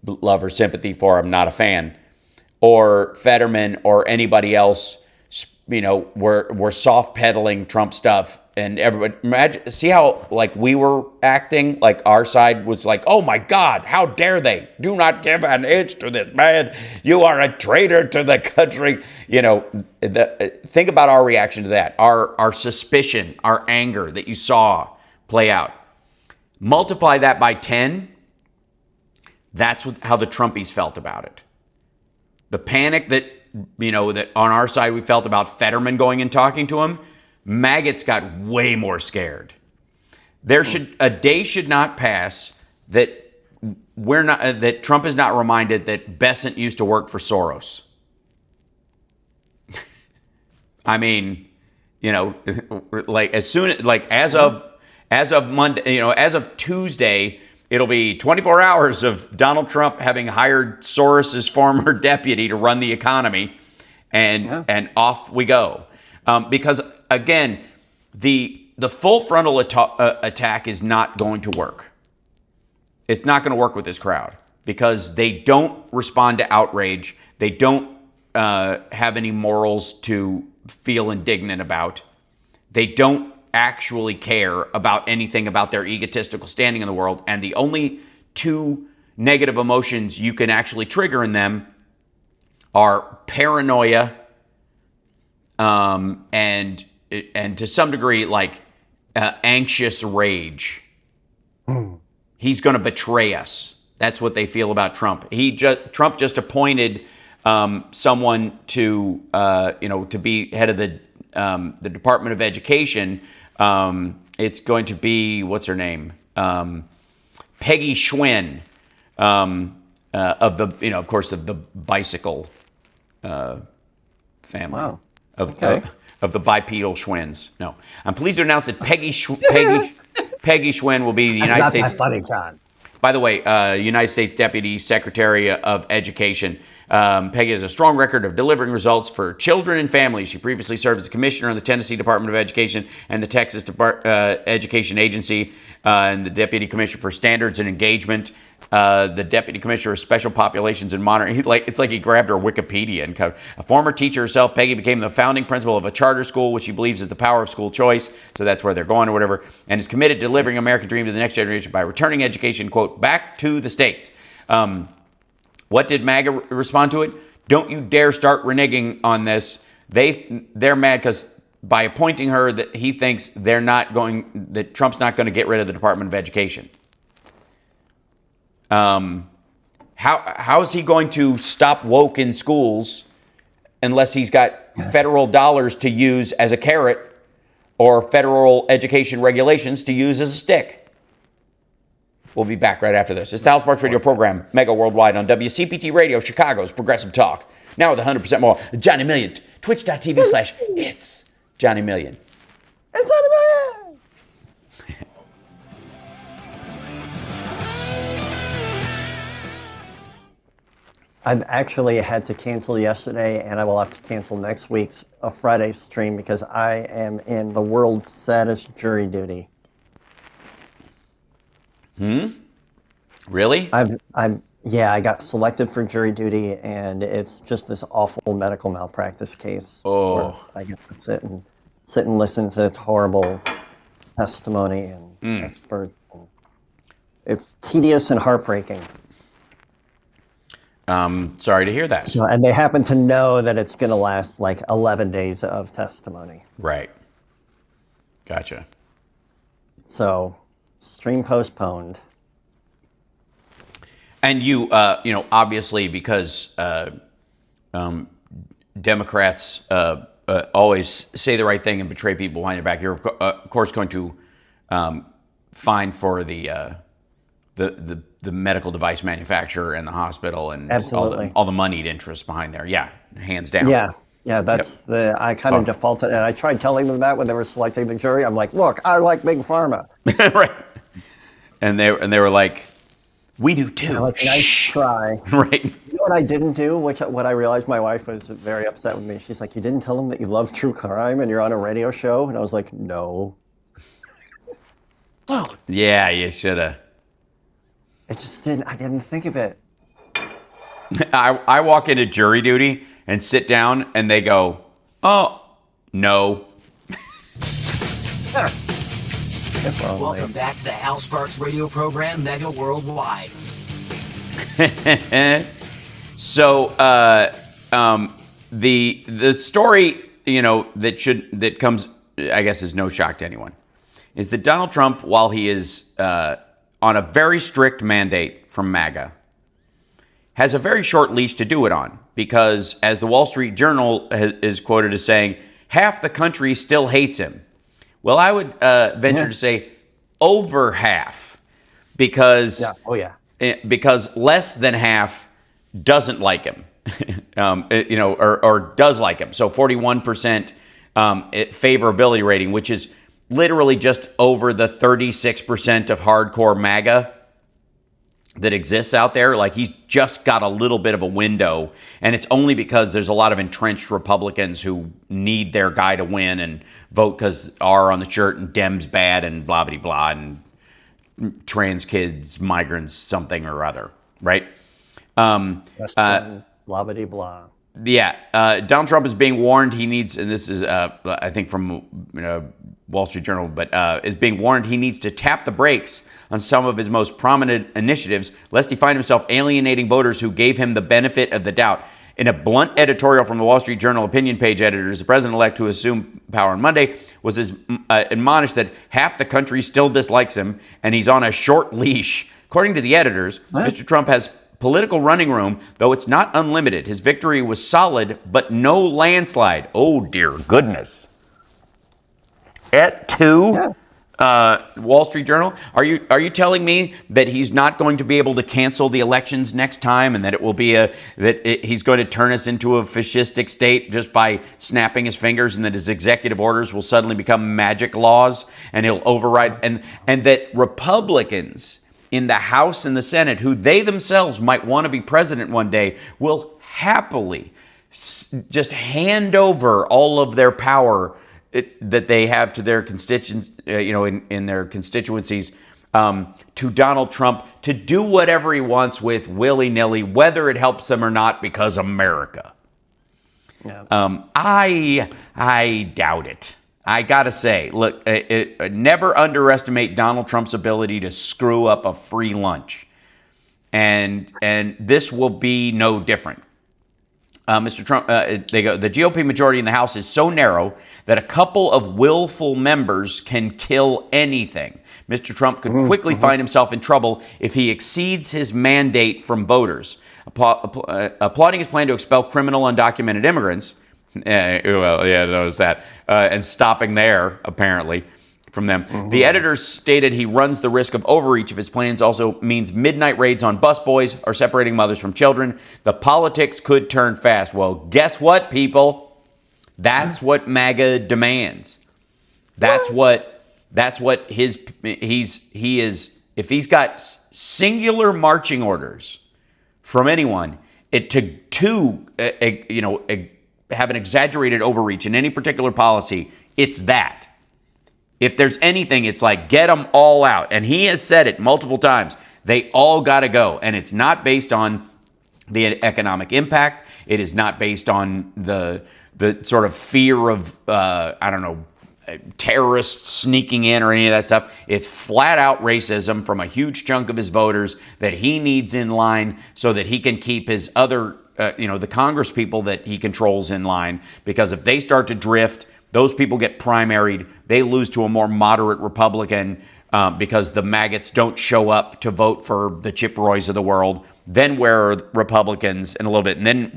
love or sympathy for, I'm not a fan, or Fetterman or anybody else, we're soft pedaling Trump stuff, and everybody see how like we were acting, like our side was like, oh my God, how dare they? Do not give an inch to this man. You are a traitor to the country. Think about our reaction to that, our suspicion, our anger that you saw play out. Multiply that by 10. That's how the Trumpies felt about it. The panic that on our side we felt about Fetterman going and talking to him, maggots got way more scared. A day should not pass that that Trump is not reminded that Besant used to work for Soros. I mean, like as of Monday, as of Tuesday, it'll be 24 hours of Donald Trump having hired Soros's former deputy to run the economy, and off we go. Because again, the full frontal attack is not going to work. It's not going to work with this crowd because they don't respond to outrage. They don't have any morals to feel indignant about. They don't actually care about anything about their egotistical standing in the world. And the only two negative emotions you can actually trigger in them are paranoia and to some degree like anxious rage. He's going to betray us. That's what they feel about Trump. Trump just appointed someone to be head of the Department of Education. It's going to be, what's her name? Peggy Schwinn, of the bicycle family. Wow. Of the bipedal Schwinns. No, I'm pleased to announce that Peggy Schwinn will be the United States. That's not that funny, John. By the way, United States Deputy Secretary of Education. Peggy has a strong record of delivering results for children and families. She previously served as commissioner in the Tennessee Department of Education and the Texas Education Agency, and the deputy commissioner for standards and engagement. The deputy commissioner of special populations and monitoring. It's like he grabbed her Wikipedia and covered. A former teacher herself, Peggy became the founding principal of a charter school, which she believes is the power of school choice. So that's where they're going or whatever. And is committed to delivering American dream to the next generation by returning education, quote, back to the states. What did MAGA respond to it? Don't you dare start reneging on this. They're mad because by appointing her, that he thinks that Trump's not going to get rid of the Department of Education. How is he going to stop woke in schools unless he's got federal dollars to use as a carrot or federal education regulations to use as a stick? We'll be back right after this. It's the HAL Sparks Radio program, mega worldwide on WCPT Radio, Chicago's Progressive Talk. Now with 100% more, Johnny Million, twitch.tv/it's Johnny Million. It's Johnny Million! I've actually had to cancel yesterday, and I will have to cancel next week's Friday stream because I am in the world's saddest jury duty. Really? I got selected for jury duty, and it's just this awful medical malpractice case. Oh. Where I get to sit and listen to this horrible testimony and experts. And it's tedious and heartbreaking. Sorry to hear that. So, and they happen to know that it's going to last like 11 days of testimony. Right. Gotcha. So, stream postponed. And you obviously, because Democrats always say the right thing and betray people behind their back, you're of course going to fine for the medical device manufacturer and the hospital and Absolutely. all the moneyed interests behind there. Yeah, hands down. Yeah, that's I kind of defaulted, and I tried telling them that when they were selecting the jury. I'm like, look, I like Big Pharma. Right. And they were like, we do too. Like, nice try. Right. You know what I didn't do? What I realized my wife was very upset with me. She's like, you didn't tell them that you love true crime and you're on a radio show? And I was like, no. Yeah, you should have. I didn't think of it. I walk into jury duty and sit down and they go, oh, no. Welcome back to the HAL Sparks radio program, Mega Worldwide. So the story, that comes, I guess, is no shock to anyone, is that Donald Trump, while he is on a very strict mandate from MAGA, has a very short leash to do it on, because as the Wall Street Journal is quoted as saying, half the country still hates him. Well, I would venture to say over half, because because less than half doesn't like him, or does like him. So 41% favorability rating, which is literally just over the 36% of hardcore MAGA that exists out there. Like, he's just got a little bit of a window, and it's only because there's a lot of entrenched Republicans who need their guy to win and vote because R on the shirt and Dems bad and blah blah blah and trans kids, migrants, something or other, right? Blah blah blah. Yeah, Donald Trump is being warned he needs, and this is I think from Wall Street Journal, but is being warned he needs to tap the brakes on some of his most prominent initiatives, lest he find himself alienating voters who gave him the benefit of the doubt. In a blunt editorial from the Wall Street Journal opinion page editors, the president-elect, who assumed power on Monday, was admonished that half the country still dislikes him, and he's on a short leash. According to the editors, Mr. Trump has political running room, though it's not unlimited. His victory was solid, but no landslide. Oh, dear goodness. At 2? Wall Street Journal, are you telling me that he's not going to be able to cancel the elections next time, and that it will be he's going to turn us into a fascistic state just by snapping his fingers, and that his executive orders will suddenly become magic laws and he'll override, and that Republicans in the House and the Senate, who they themselves might want to be president one day, will happily just hand over all of their power that they have to their constituents, in their constituencies, to Donald Trump to do whatever he wants with willy-nilly, whether it helps them or not, because America. Yeah. I doubt it. I gotta say, look, never underestimate Donald Trump's ability to screw up a free lunch, and this will be no different. Mr. Trump, they go, the GOP majority in the House is so narrow that a couple of willful members can kill anything. Mr. Trump could quickly find himself in trouble if he exceeds his mandate from voters. Applauding his plan to expel criminal undocumented immigrants, notice that, and stopping there, apparently, from them. The editors stated he runs the risk of overreach if his plans also means midnight raids on busboys or separating mothers from children. The politics could turn fast. Well, guess what, people? That's what MAGA demands. That's what he is. If he's got singular marching orders from anyone, to have an exaggerated overreach in any particular policy, it's that. If there's anything, it's like, get them all out. And he has said it multiple times. They all got to go. And it's not based on the economic impact. It is not based on the sort of fear of, terrorists sneaking in or any of that stuff. It's flat out racism from a huge chunk of his voters that he needs in line so that he can keep his other, the Congress people that he controls in line. Because if they start to drift, those people get primaried. They lose to a more moderate Republican because the maggots don't show up to vote for the Chip Roys of the world. Then where are Republicans in a little bit? And then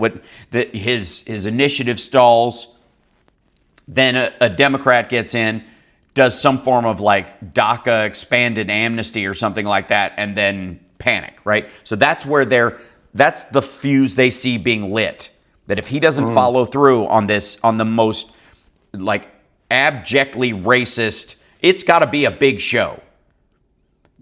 his initiative stalls. Then a Democrat gets in, does some form of like DACA expanded amnesty or something like that, and then panic, right? So that's that's the fuse they see being lit. That if he doesn't follow through on this, on the most like abjectly racist, it's got to be a big show.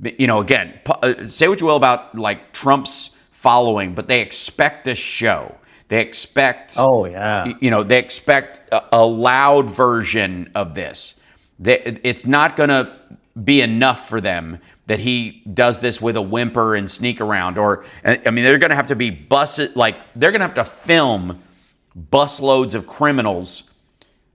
Again, say what you will about like Trump's following, but they expect a show. They expect, they expect a loud version of this. It's not going to be enough for them that he does this with a whimper and sneak around. They're going to have to be they're going to have to film busloads of criminals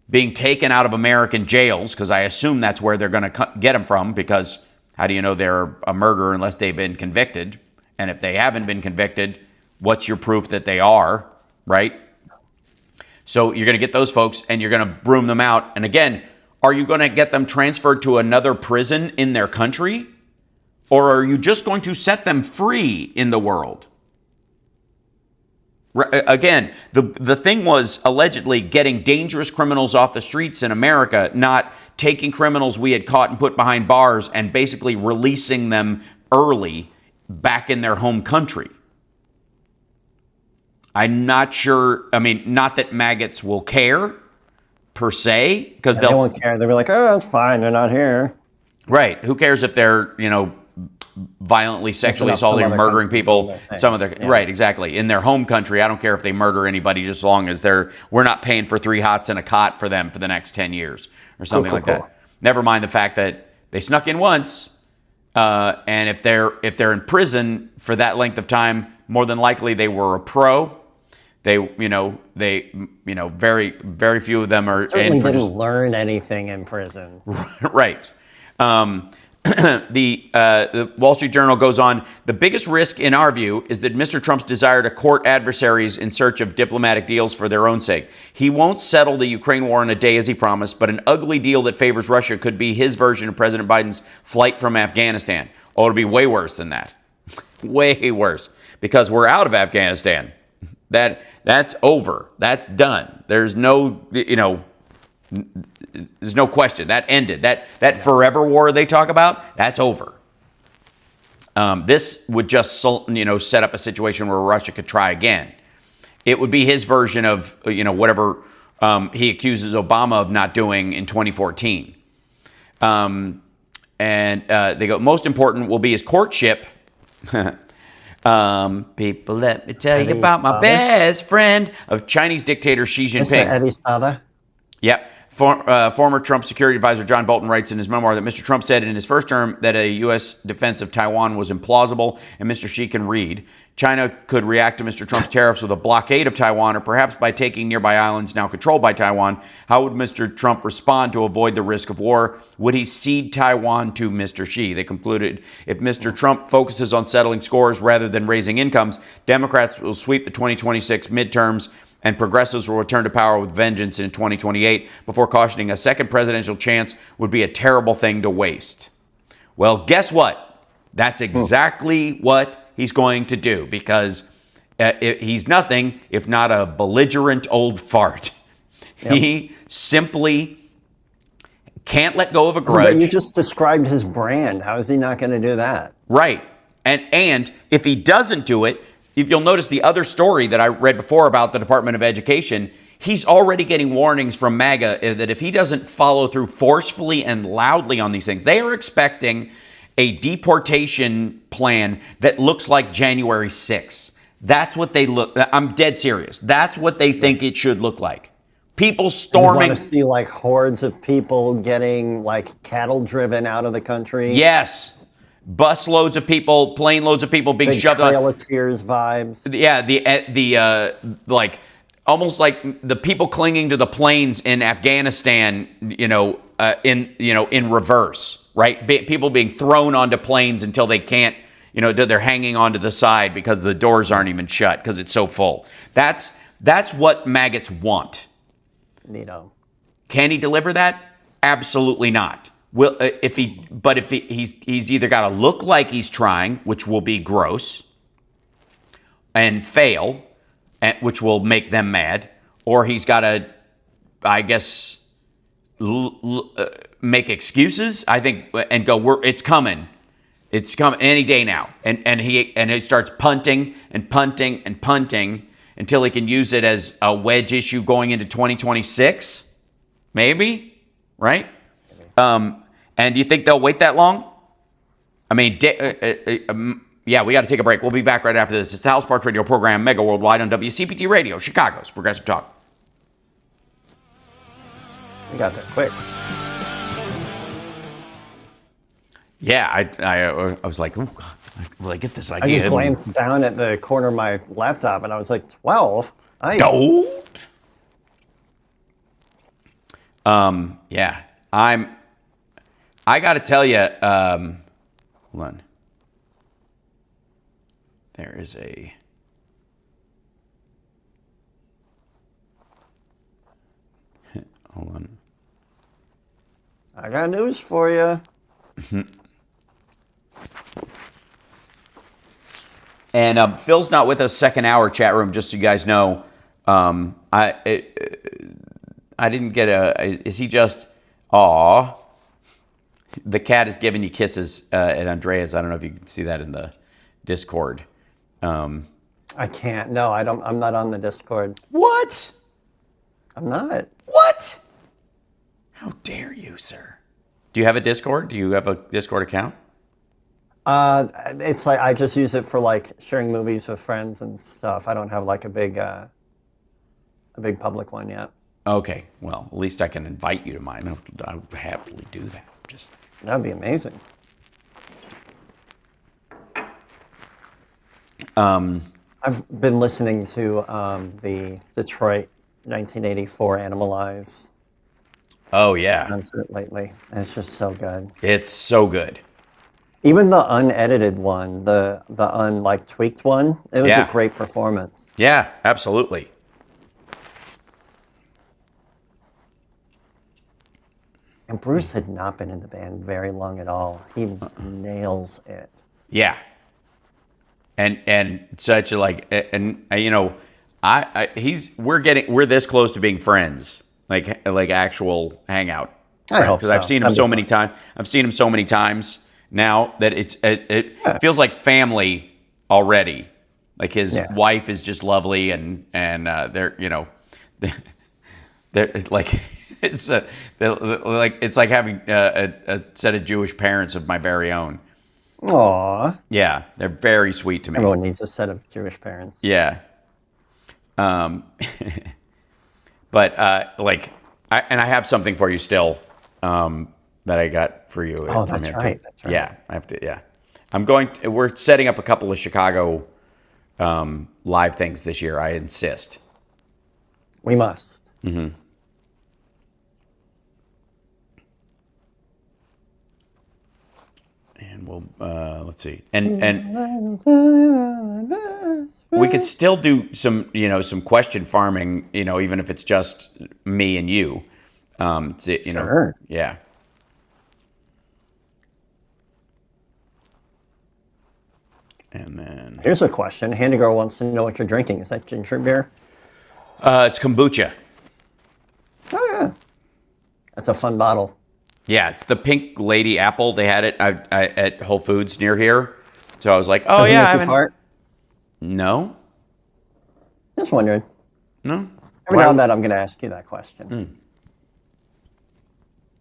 being taken out of American jails, because I assume that's where they're going to get them from, because how do you know they're a murderer unless they've been convicted? And if they haven't been convicted, what's your proof that they are, right? So you're going to get those folks and you're going to broom them out. And again, are you going to get them transferred to another prison in their country? Or are you just going to set them free in the world? Again, the thing was allegedly getting dangerous criminals off the streets in America, not taking criminals we had caught and put behind bars and basically releasing them early back in their home country. I'm not sure. I mean, not that maggots will care per se, because they won't care. They'll be like, oh, that's fine. They're not here. Right. Who cares if they're, violently sexually assaulting or murdering people? Right, exactly. In their home country, I don't care if they murder anybody, just as long as we're not paying for 3 hots and a cot for them for the next 10 years or something like that. Never mind the fact that they snuck in once, and if they're in prison for that length of time, more than likely they were a pro. Very, very few of them are. Certainly didn't learn anything in prison. Right. The Wall Street Journal goes on, the biggest risk in our view is that Mr. Trump's desire to court adversaries in search of diplomatic deals for their own sake. He won't settle the Ukraine war in a day as he promised, but an ugly deal that favors Russia could be his version of President Biden's flight from Afghanistan. Oh, it'll be way worse than that. Way worse. Because we're out of Afghanistan. That's over. That's done. There's no, there's no question. That ended. That forever war they talk about, that's over. This would just, set up a situation where Russia could try again. It would be his version of, whatever he accuses Obama of not doing in 2014. And they go, most important will be his courtship. People, let me tell you about my best friend of Chinese dictator Xi Jinping. Eddie's father? Yep. Former Trump security advisor John Bolton writes in his memoir that Mr. Trump said in his first term that a U.S. defense of Taiwan was implausible, and Mr. Xi can read. China could react to Mr. Trump's tariffs with a blockade of Taiwan, or perhaps by taking nearby islands now controlled by Taiwan. How would Mr. Trump respond to avoid the risk of war? Would he cede Taiwan to Mr. Xi? They concluded, if Mr. Trump focuses on settling scores rather than raising incomes, Democrats will sweep the 2026 midterms and progressives will return to power with vengeance in 2028, before cautioning a second presidential chance would be a terrible thing to waste. Well, guess what? That's exactly what he's going to do, because he's nothing if not a belligerent old fart. Yep. He simply can't let go of a grudge. But you just described his brand. How is he not going to do that? Right. And if he doesn't do it, if you'll notice the other story that I read before about the Department of Education, he's already getting warnings from MAGA that if he doesn't follow through forcefully and loudly on these things, they are expecting a deportation plan that looks like January 6th. That's what they look. I'm dead serious. That's what they think it should look like. People storming. You want to see like hordes of people getting like cattle driven out of the country? Yes. Bus loads of people, plane loads of people being shoved on. Trail of Tears vibes. Yeah, the like almost like the people clinging to the planes in Afghanistan, in reverse, right? People being thrown onto planes until they can't, they're hanging onto the side because the doors aren't even shut because it's so full. That's what maggots want. Can he deliver that? Absolutely not. He's either got to look like he's trying, which will be gross, and fail, which will make them mad, or he's got to, I guess, make excuses. I think, and go, it's coming any day now, and he starts punting and punting and punting until he can use it as a wedge issue going into 2026, maybe, right? And do you think they'll wait that long? I mean, yeah, we got to take a break. We'll be back right after this. It's the HAL Sparks Radio program, Mega Worldwide on WCPT Radio, Chicago's Progressive Talk. We got there quick. Yeah, I was like, ooh, will I get this idea? I just glanced down at the corner of my laptop and I was like, 12? Gold? Yeah, I got to tell you, hold on. There is a... Hold on. I got news for you. And Phil's not with us second hour chat room, just so you guys know. I didn't get is he just, aw. The cat is giving you kisses at Andreas. I don't know if you can see that in the Discord. I can't. No, I don't. I'm not on the Discord. What? I'm not. What? How dare you, sir? Do you have a Discord? Do you have a Discord account? It's like I just use it for like sharing movies with friends and stuff. I don't have like a big public one yet. Okay, well, at least I can invite you to mine. I would happily do that. That'd be amazing. I've been listening to the Detroit 1984 Animalize. Oh yeah, concert lately. It's just so good. It's so good. Even the unedited one, the tweaked one, it was a great performance. Yeah, absolutely. And Bruce had not been in the band very long at all. He nails it. Yeah. And such a we're this close to being friends, like actual hangout. I hope because so. I've seen him so many times. I've seen him so many times now that it feels like family already. Like his wife is just lovely, and they're they're like it's like having a set of Jewish parents of my very own. Aww. Yeah, they're very sweet to me. Everyone needs a set of Jewish parents. Yeah. But I have something for you still that I got for you. Oh, that's right. That's right. Yeah, I have to. Yeah, we're setting up a couple of Chicago live things this year. I insist. We must. Mm-hmm. And we'll let's see, and we could still do some question farming, even if it's just me and you. Sure. Yeah. And then here's a question. Handy Girl wants to know what you're drinking. Is that ginger beer? It's kombucha. Oh yeah, that's a fun bottle. Yeah, it's the Pink Lady Apple. They had it at Whole Foods near here. So I was like, oh, Doesn't yeah. make you fart? No. Just wondering. No. Every now and then I'm going to ask you that question.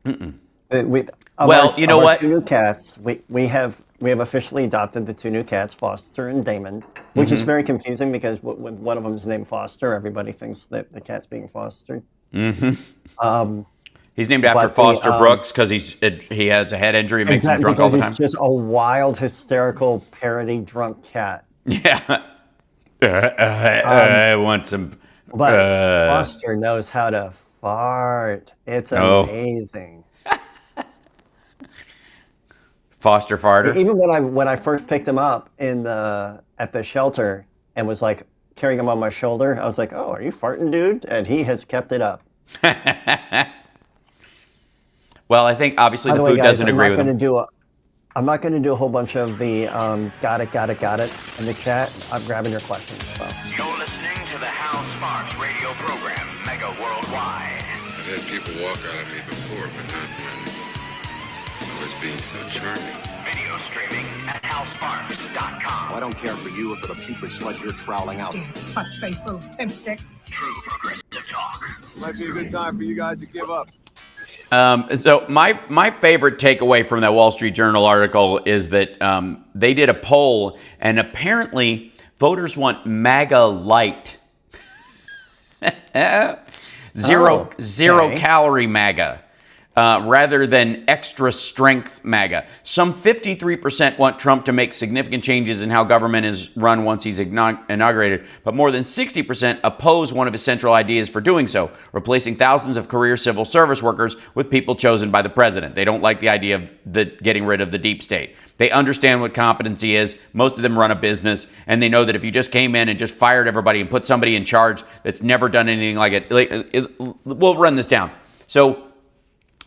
You know what? Two new cats. We have officially adopted the two new cats, Foster and Damon, which is very confusing because when one of them is named Foster, everybody thinks that the cat's being fostered. Mm-hmm. He's named after Foster Brooks because he has a head injury and makes him drunk all the time. He's just a wild, hysterical, parody drunk cat. Yeah. I want some. But Foster knows how to fart. It's amazing. Foster farter. Even when I first picked him up at the shelter and was like carrying him on my shoulder, I was like, "Oh, are you farting, dude?" And he has kept it up. Well, I think obviously the food doesn't agree with him. I'm not going to do a whole bunch of the got it in the chat. I'm grabbing your questions. So. You're listening to the HAL Sparks radio program, Mega Worldwide. I've had people walk out of me before, but not when I was being so charming. Video streaming at HalSparks.com. I don't care for you or for the putrid sludge you're troweling out. Plus face little pimp stick. True progressive talk. Might be a good time for you guys to give up. So my favorite takeaway from that Wall Street Journal article is that they did a poll, and apparently voters want MAGA light, zero calorie MAGA, rather than extra strength MAGA. Some 53% want Trump to make significant changes in how government is run once he's inaugurated, but more than 60% oppose one of his central ideas for doing so, replacing thousands of career civil service workers with people chosen by the president. They don't like the idea of getting rid of the deep state. They understand what competency is. Most of them run a business, and they know that if you just came in and just fired everybody and put somebody in charge that's never done anything like it, we'll run this down. So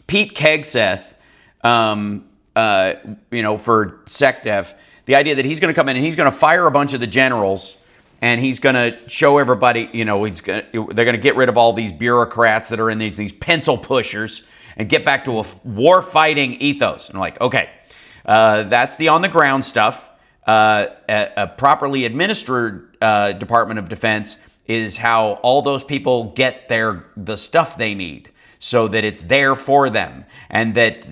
Pete Kegseth, for SecDef, The idea that he's going to come in and he's going to fire a bunch of the generals, and he's going to show everybody, they're going to get rid of all these bureaucrats that are in these pencil pushers and get back to a war-fighting ethos. And I'm like, okay, that's the on-the-ground stuff. A properly administered Department of Defense is how all those people get the stuff they need, so that it's there for them, and that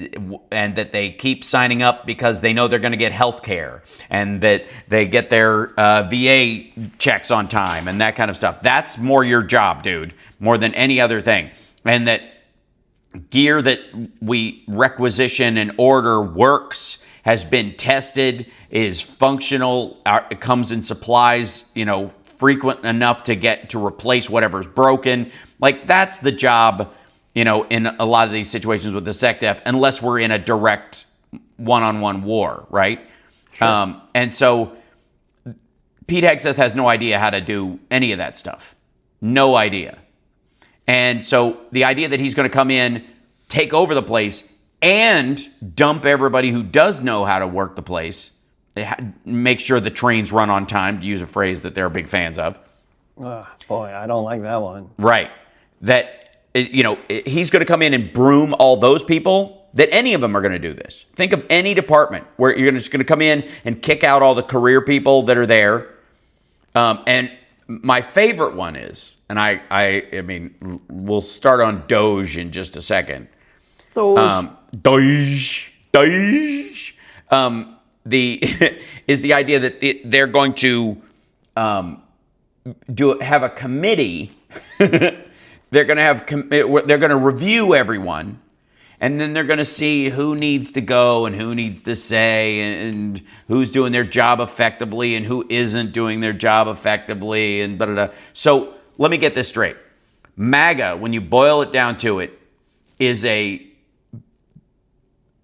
they keep signing up because they know they're going to get health care, and that they get their VA checks on time, and that kind of stuff. That's more your job, dude, more than any other thing. And that gear that we requisition and order works, has been tested, is functional, it comes in supplies, frequent enough to replace whatever's broken. Like, that's the job, in a lot of these situations with the SecDef, unless we're in a direct one-on-one war, right? Sure. And so Pete Hegseth has no idea how to do any of that stuff. No idea. And so the idea that he's going to come in, take over the place, and dump everybody who does know how to work the place, make sure the trains run on time, to use a phrase that they're big fans of. Boy, I don't like that one. Right. That, he's going to come in and broom all those people, that any of them are going to do this. Think of any department where you're just going to come in and kick out all the career people that are there. And my favorite one is, and I mean, we'll start on Doge in just a second. Doge. Is the idea that they're going to have a committee. They're going to review everyone, and then they're going to see who needs to go and who needs to say, and who's doing their job effectively and who isn't doing their job effectively, and blah, blah, blah. So let me get this straight. MAGA, when you boil it down to it, is a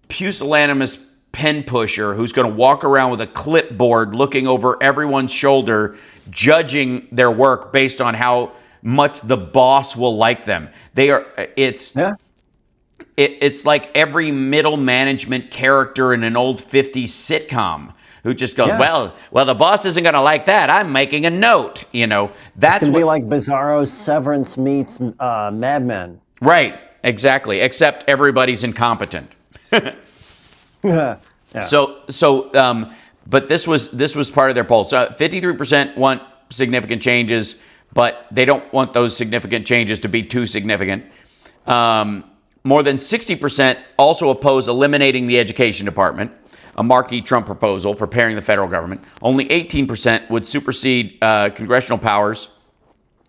pusillanimous pen pusher who's going to walk around with a clipboard looking over everyone's shoulder, judging their work based on how much the boss will like them. It's like every middle management character in an old 50s sitcom who just goes, well, the boss isn't going to like that. I'm making a note. That's going to be like Bizarro's Severance meets Mad Men. Right, exactly. Except everybody's incompetent. Yeah. But this was part of their poll. So 53% want significant changes, but they don't want those significant changes to be too significant. More than 60% also oppose eliminating the education department, a marquee Trump proposal for pairing the federal government. Only 18% would supersede congressional powers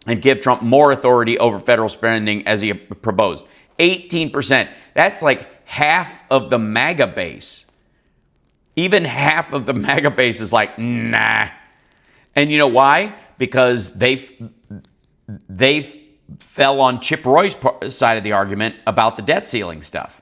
and give Trump more authority over federal spending as he proposed. 18%. That's like half of the MAGA base. Even half of the MAGA base is like, nah. And you know why? Because they fell on Chip Roy's side of the argument about the debt ceiling stuff.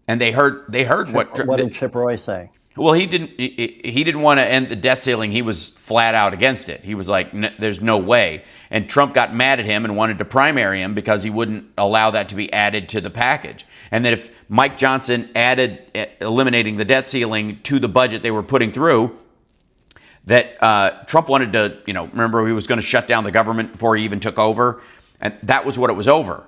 And they heard what did Chip Roy say? Well, he didn't want to end the debt ceiling. He was flat out against it. He was like, there's no way. And Trump got mad at him and wanted to primary him because he wouldn't allow that to be added to the package. And that if Mike Johnson added eliminating the debt ceiling to the budget they were putting through, that Trump wanted to, remember he was going to shut down the government before he even took over. And that was what it was over.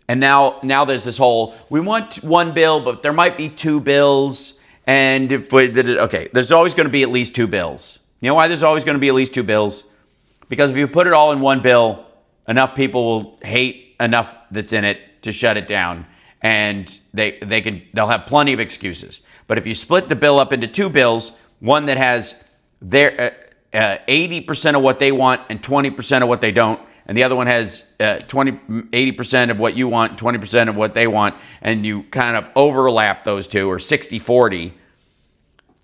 And now there's this whole, we want one bill, but there might be two bills. And there's always going to be at least two bills. You know why there's always going to be at least two bills? Because if you put it all in one bill, enough people will hate enough that's in it to shut it down. And they'll have plenty of excuses. But if you split the bill up into two bills, one that has their 80% of what they want and 20% of what they don't, and the other one has 80% of what you want, 20% of what they want, and you kind of overlap those two, or 60-40,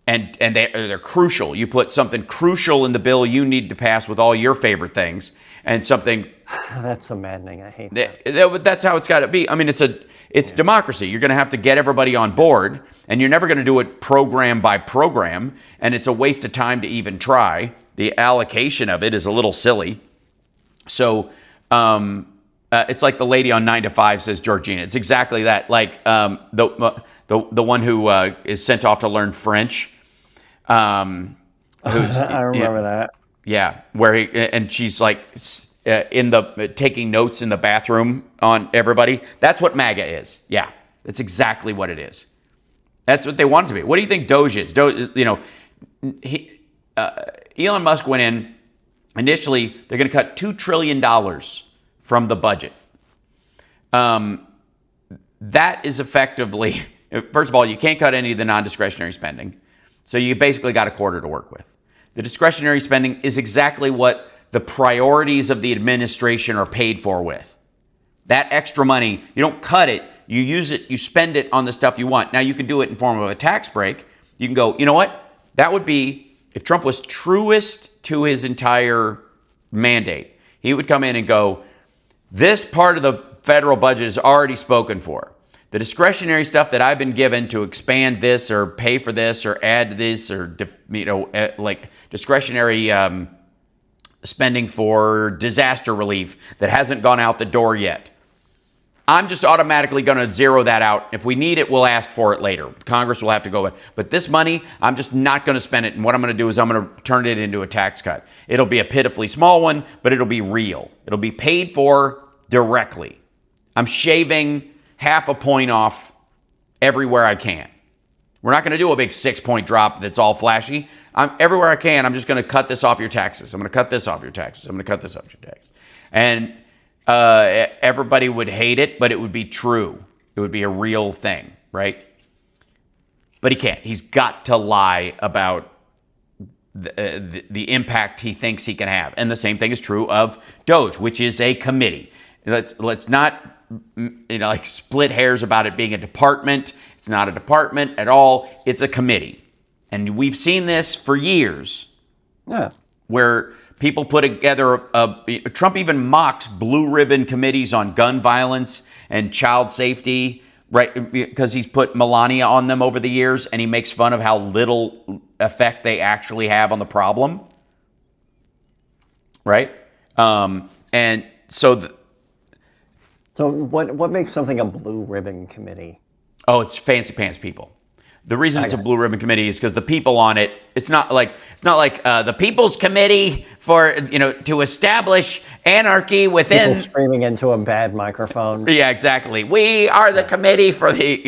and they're crucial. You put something crucial in the bill you need to pass with all your favorite things, and something... That's so maddening. I hate that. That's how it's got to be. I mean, it's democracy. You're going to have to get everybody on board, and you're never going to do it program by program, and it's a waste of time to even try. The allocation of it is a little silly. So, and it's like the lady on 9 to 5 says Georgina. It's exactly that. Like the one who is sent off to learn French. I remember that. Yeah, and she's like taking notes in the bathroom on everybody. That's what MAGA is. Yeah, that's exactly what it is. That's what they want it to be. What do you think Doge is? Elon Musk went in. Initially, they're going to cut $2 trillion from the budget. That is effectively, first of all, you can't cut any of the non-discretionary spending. So you basically got a quarter to work with. The discretionary spending is exactly what the priorities of the administration are paid for with. That extra money, you don't cut it, you use it, you spend it on the stuff you want. Now you can do it in form of a tax break. You can go, you know what? That would be, if Trump was truest to his entire mandate, he would come in and go, this part of the federal budget is already spoken for. The discretionary stuff that I've been given to expand this or pay for this or add this or, like discretionary spending for disaster relief that hasn't gone out the door yet. I'm just automatically going to zero that out. If we need it, we'll ask for it later. Congress will have to go in. But this money, I'm just not going to spend it. And what I'm going to do is I'm going to turn it into a tax cut. It'll be a pitifully small one, but it'll be real. It'll be paid for directly. I'm shaving half a point off everywhere I can. We're not going to do a big 6-point drop that's all flashy. Everywhere I can, I'm just going to cut this off your taxes. I'm going to cut this off your taxes. I'm going to cut this off your taxes. And everybody would hate it, but it would be true. It would be a real thing, right? But he can't. He's got to lie about the impact he thinks he can have. And the same thing is true of Doge, which is a committee. Let's not like split hairs about it being a department. It's not a department at all. It's a committee. And we've seen this for years. Yeah. Where people put together Trump even mocks blue ribbon committees on gun violence and child safety, right? Because he's put Melania on them over the years, and he makes fun of how little effect they actually have on the problem, right? And so... So what makes something a blue ribbon committee? Oh, it's fancy pants people. The reason it's a blue ribbon committee is because the people on it, it's not like the People's Committee for, to establish anarchy within. People screaming into a bad microphone. Yeah, exactly. We are the committee for the,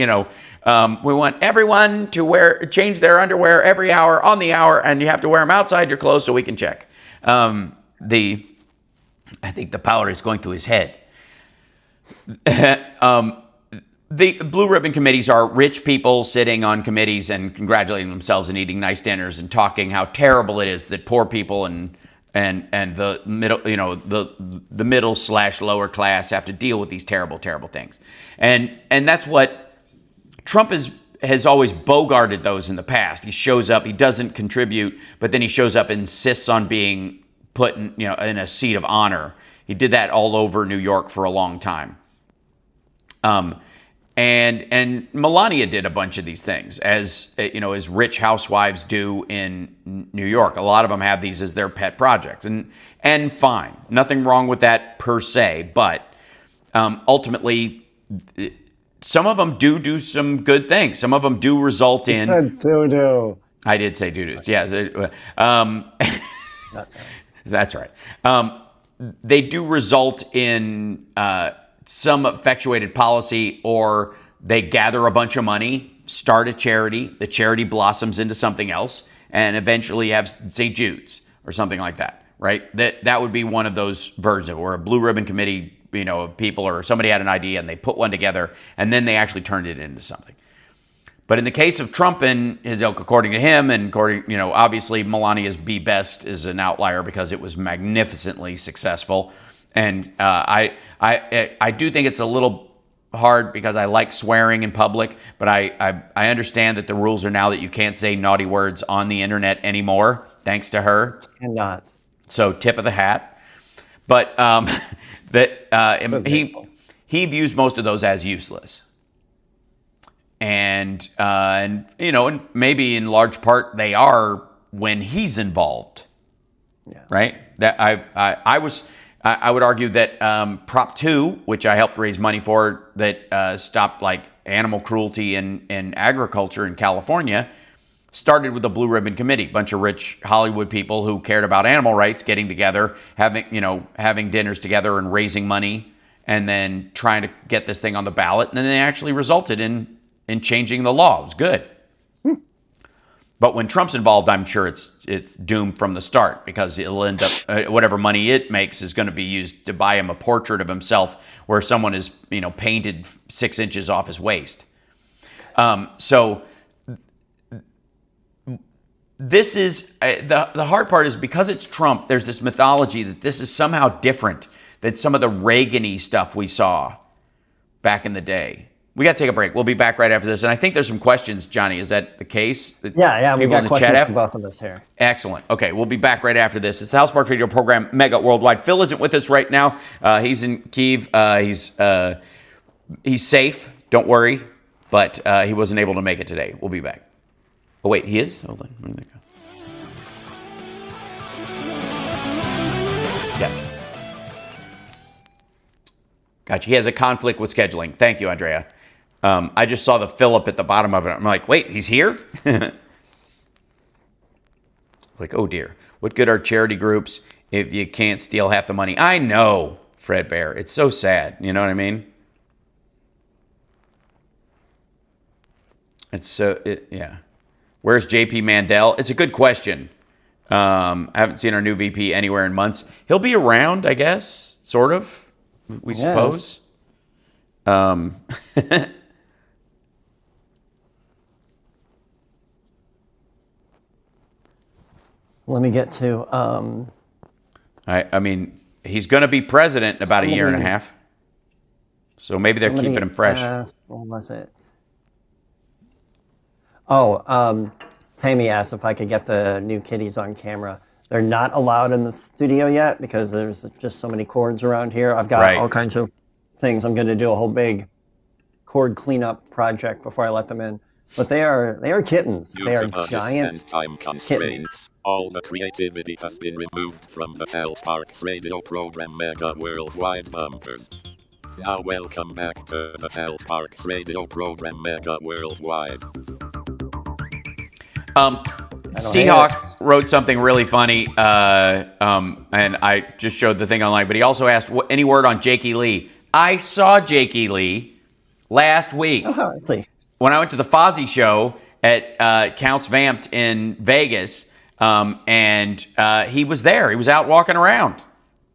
we want everyone to change their underwear every hour on the hour, and you have to wear them outside your clothes so we can check. I think the powder is going to his head. The blue ribbon committees are rich people sitting on committees and congratulating themselves and eating nice dinners and talking how terrible it is that poor people and the middle, the middle / lower class have to deal with these terrible, terrible things. And that's what Trump has always bogarted those in the past. He shows up, he doesn't contribute, but then he shows up and insists on being put in a seat of honor. He did that all over New York for a long time. And Melania did a bunch of these things, as rich housewives do in New York. A lot of them have these as their pet projects, and fine, nothing wrong with that per se. But ultimately, some of them do some good things. Some of them do result in. You said doo-doo. I did say doo-doos. Yeah. That's right. That's right. They do result in some effectuated policy, or they gather a bunch of money, start a charity, the charity blossoms into something else, and eventually have St. Jude's or something like that, right? That would be one of those versions of it, where a blue ribbon committee, of people or somebody had an idea and they put one together and then they actually turned it into something. But in the case of Trump and his ilk, according to him, and according, obviously Melania's Be Best is an outlier because it was magnificently successful. And I do think it's a little hard because I like swearing in public, but I understand that the rules are now that you can't say naughty words on the internet anymore, thanks to her. Cannot. So tip of the hat. But he views most of those as useless. And maybe in large part they are when he's involved. Yeah. Right? That I was I would argue that Prop 2, which I helped raise money for, that stopped like animal cruelty in agriculture in California, started with the Blue Ribbon Committee, bunch of rich Hollywood people who cared about animal rights, getting together, having dinners together and raising money, and then trying to get this thing on the ballot, and then they actually resulted in changing the law. It was good. But when Trump's involved, I'm sure it's doomed from the start, because it'll end up whatever money it makes is going to be used to buy him a portrait of himself where someone is painted 6 inches off his waist. So this is the hard part is because it's Trump. There's this mythology that this is somehow different than some of the Reagan-y stuff we saw back in the day. We got to take a break. We'll be back right after this. And I think there's some questions, Johnny. Is that the case? Yeah, we got questions for both of us here. Excellent. Okay, we'll be back right after this. It's the HAL Sparks Radio program, Mega Worldwide. Phil isn't with us right now. He's in Kyiv. He's safe. Don't worry. But he wasn't able to make it today. We'll be back. Oh, wait, he is? Hold on. Where did they go? Yeah. Gotcha. He has a conflict with scheduling. Thank you, Andrea. I just saw the Philip at the bottom of it. I'm like, wait, he's here? Like, oh dear. What good are charity groups if you can't steal half the money? I know, Fred Bear. It's so sad. You know what I mean? Yeah. Where's JP Mandel? It's a good question. I haven't seen our new VP anywhere in months. He'll be around, I guess, sort of, we suppose. Let me get to... I mean, he's going to be president in about a year and a half. So maybe they're keeping him fresh. What was it? Oh, Tammy asked if I could get the new kitties on camera. They're not allowed in the studio yet because there's just so many cords around here. I've got all kinds of things. I'm going to do a whole big cord cleanup project before I let them in. But they are kittens. They are giant and time constraints. All the creativity has been removed from the HAL Sparks radio program Mega Worldwide Bumpers. Now welcome back to the HAL Sparks radio program Mega Worldwide. Seahawk wrote something really funny, and I just showed the thing online, but he also asked, any word on Jakey Lee? I saw Jakey Lee last week. Oh, I see. When I went to the Fozzie show at Counts Vamped in Vegas, and he was there. He was out walking around.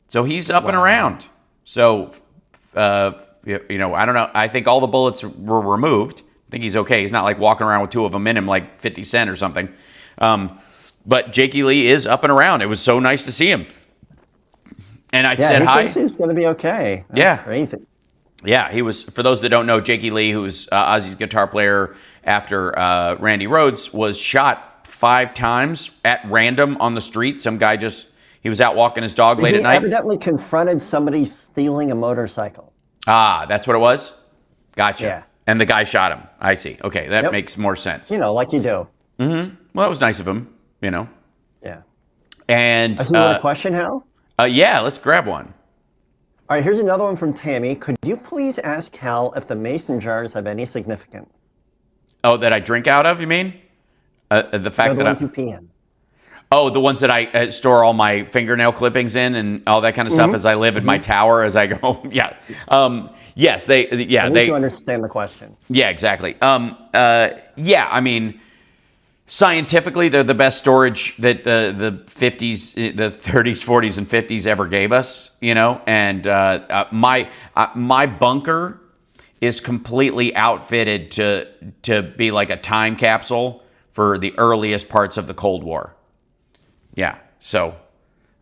So he's up and around. So, I don't know. I think all the bullets were removed. I think he's okay. He's not like walking around with 2 of them in him like 50 Cent or something. But Jakey Lee is up and around. It was so nice to see him. And I said hi. He thinks he's going to be okay. That's crazy. Yeah, he was, for those that don't know, Jakey Lee, who's Ozzy's guitar player after Randy Rhoads, was shot 5 times at random on the street. Some guy he was out walking his dog late at night. He evidently confronted somebody stealing a motorcycle. Ah, that's what it was? Gotcha. Yeah. And the guy shot him. I see. Okay, that makes more sense. Like you do. Mm-hmm. Well, that was nice of him, Yeah. And is there a question, Hal? Yeah, let's grab one. All right, here's another one from Tammy. Could you please ask Hal if the mason jars have any significance? Oh, that I drink out of, you mean? The fact that ones you pee in. Oh, the ones that I store all my fingernail clippings in and all that kind of stuff as I live in my tower as I go. Yeah. Yes, At least you understand the question. Yeah, exactly. I mean, scientifically, they're the best storage that the 50s, the 30s, 40s, and 50s ever gave us, and my bunker is completely outfitted to be like a time capsule for the earliest parts of the Cold War. Yeah, so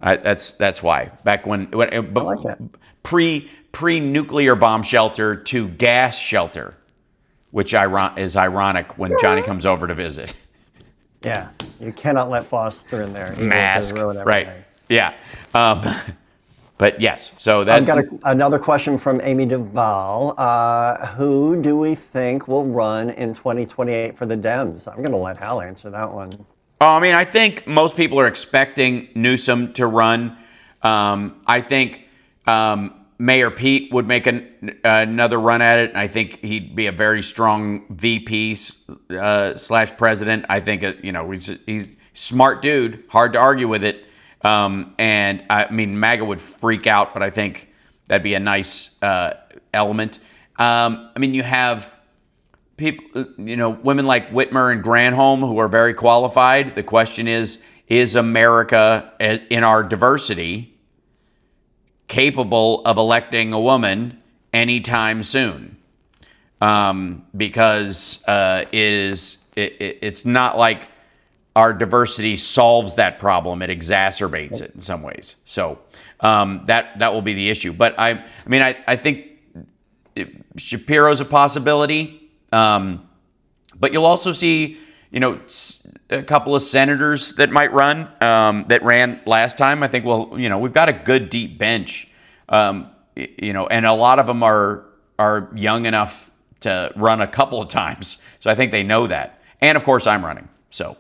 that's why. Back when I like that. pre-nuclear bomb shelter to gas shelter, which is ironic when Johnny comes over to visit. Yeah, you cannot let Foster in there. Mask, right? Yeah, but yes. So that I've got another question from Amy Duval. Who do we think will run in 2028 for the Dems? I'm going to let Hal answer that one. I mean, I think most people are expecting Newsom to run. I think Mayor Pete would make another run at it. I think he'd be a very strong VP slash president. I think he's a smart dude, hard to argue with it. And I mean, MAGA would freak out, but I think that'd be a nice element. I mean, you have people, women like Whitmer and Granholm who are very qualified. The question is America in our diversity capable of electing a woman anytime soon? Because it's not like our diversity solves that problem; it exacerbates it in some ways. So that will be the issue. But I think Shapiro's a possibility. But you'll also see, a couple of senators that might run, that ran last time. I think, we've got a good deep bench, and a lot of them are young enough to run a couple of times. So I think they know that. And of course I'm running. So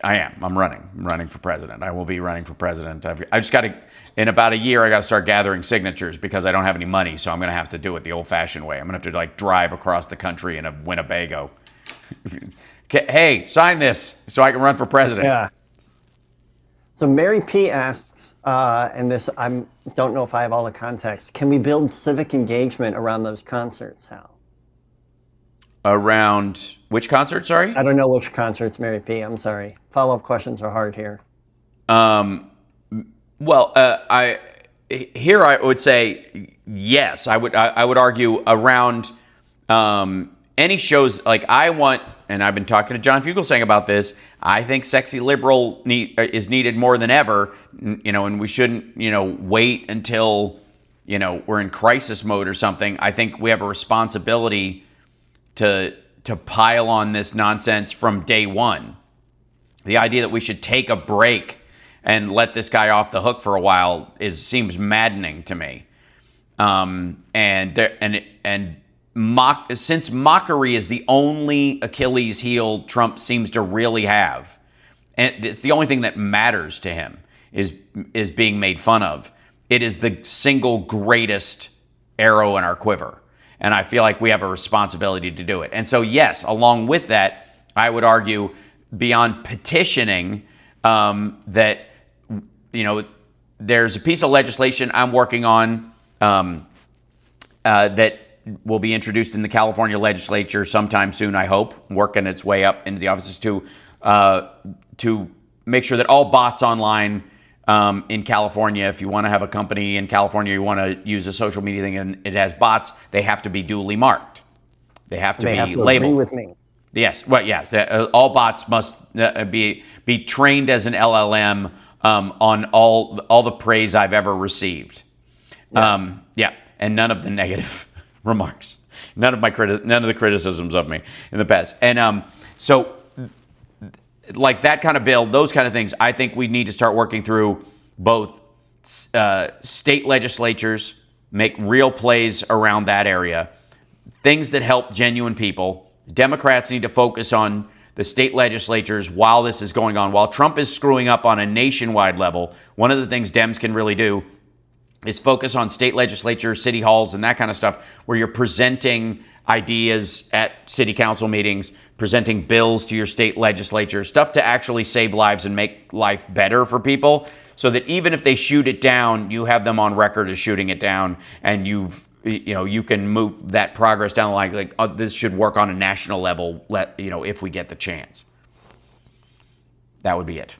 I'm running. I'm running for president. I will be running for president. I just got to, in about a year, I got to start gathering signatures because I don't have any money. So I'm going to have to do it the old fashioned way. I'm going to have to drive across the country in a Winnebago. Hey, sign this so I can run for president. Yeah. So Mary P asks, and this, I don't know if I have all the context, can we build civic engagement around those concerts, Hal? Around which concert, sorry? I don't know which concerts, Mary P. I'm sorry. Follow-up questions are hard here. I would say yes. I would argue around any shows. Like I want, and I've been talking to John Fugelsang about this. I think sexy liberal is needed more than ever. And we shouldn't wait until we're in crisis mode or something. I think we have a responsibility to pile on this nonsense from day one. The idea that we should take a break and let this guy off the hook for a while seems maddening to me. Since mockery is the only Achilles heel Trump seems to really have, and it's the only thing that matters to him is being made fun of. It is the single greatest arrow in our quiver. And I feel like we have a responsibility to do it. And so, yes, along with that, I would argue beyond petitioning that, there's a piece of legislation I'm working on that will be introduced in the California legislature sometime soon, I hope, working its way up into the offices to make sure that all bots online in California, if you want to have a company in California, you want to use a social media thing and it has bots, they have to be duly marked. They have to be labeled. Agree with me. Yes. Well, yes. All bots must be trained as an LLM on all the praise I've ever received. Yes. Yeah, and none of the negative remarks, none of the criticisms of me in the past, and so. Like that kind of bill, those kind of things, I think we need to start working through both state legislatures, make real plays around that area, things that help genuine people. Democrats need to focus on the state legislatures while this is going on. While Trump is screwing up on a nationwide level, one of the things Dems can really do is focus on state legislatures, city halls, and that kind of stuff, where you're presenting ideas at city council meetings, presenting bills to your state legislature, stuff to actually save lives and make life better for people, so that even if they shoot it down, you have them on record as shooting it down, and you can move that progress down the line. Like this should work on a national level, if we get the chance. That would be it.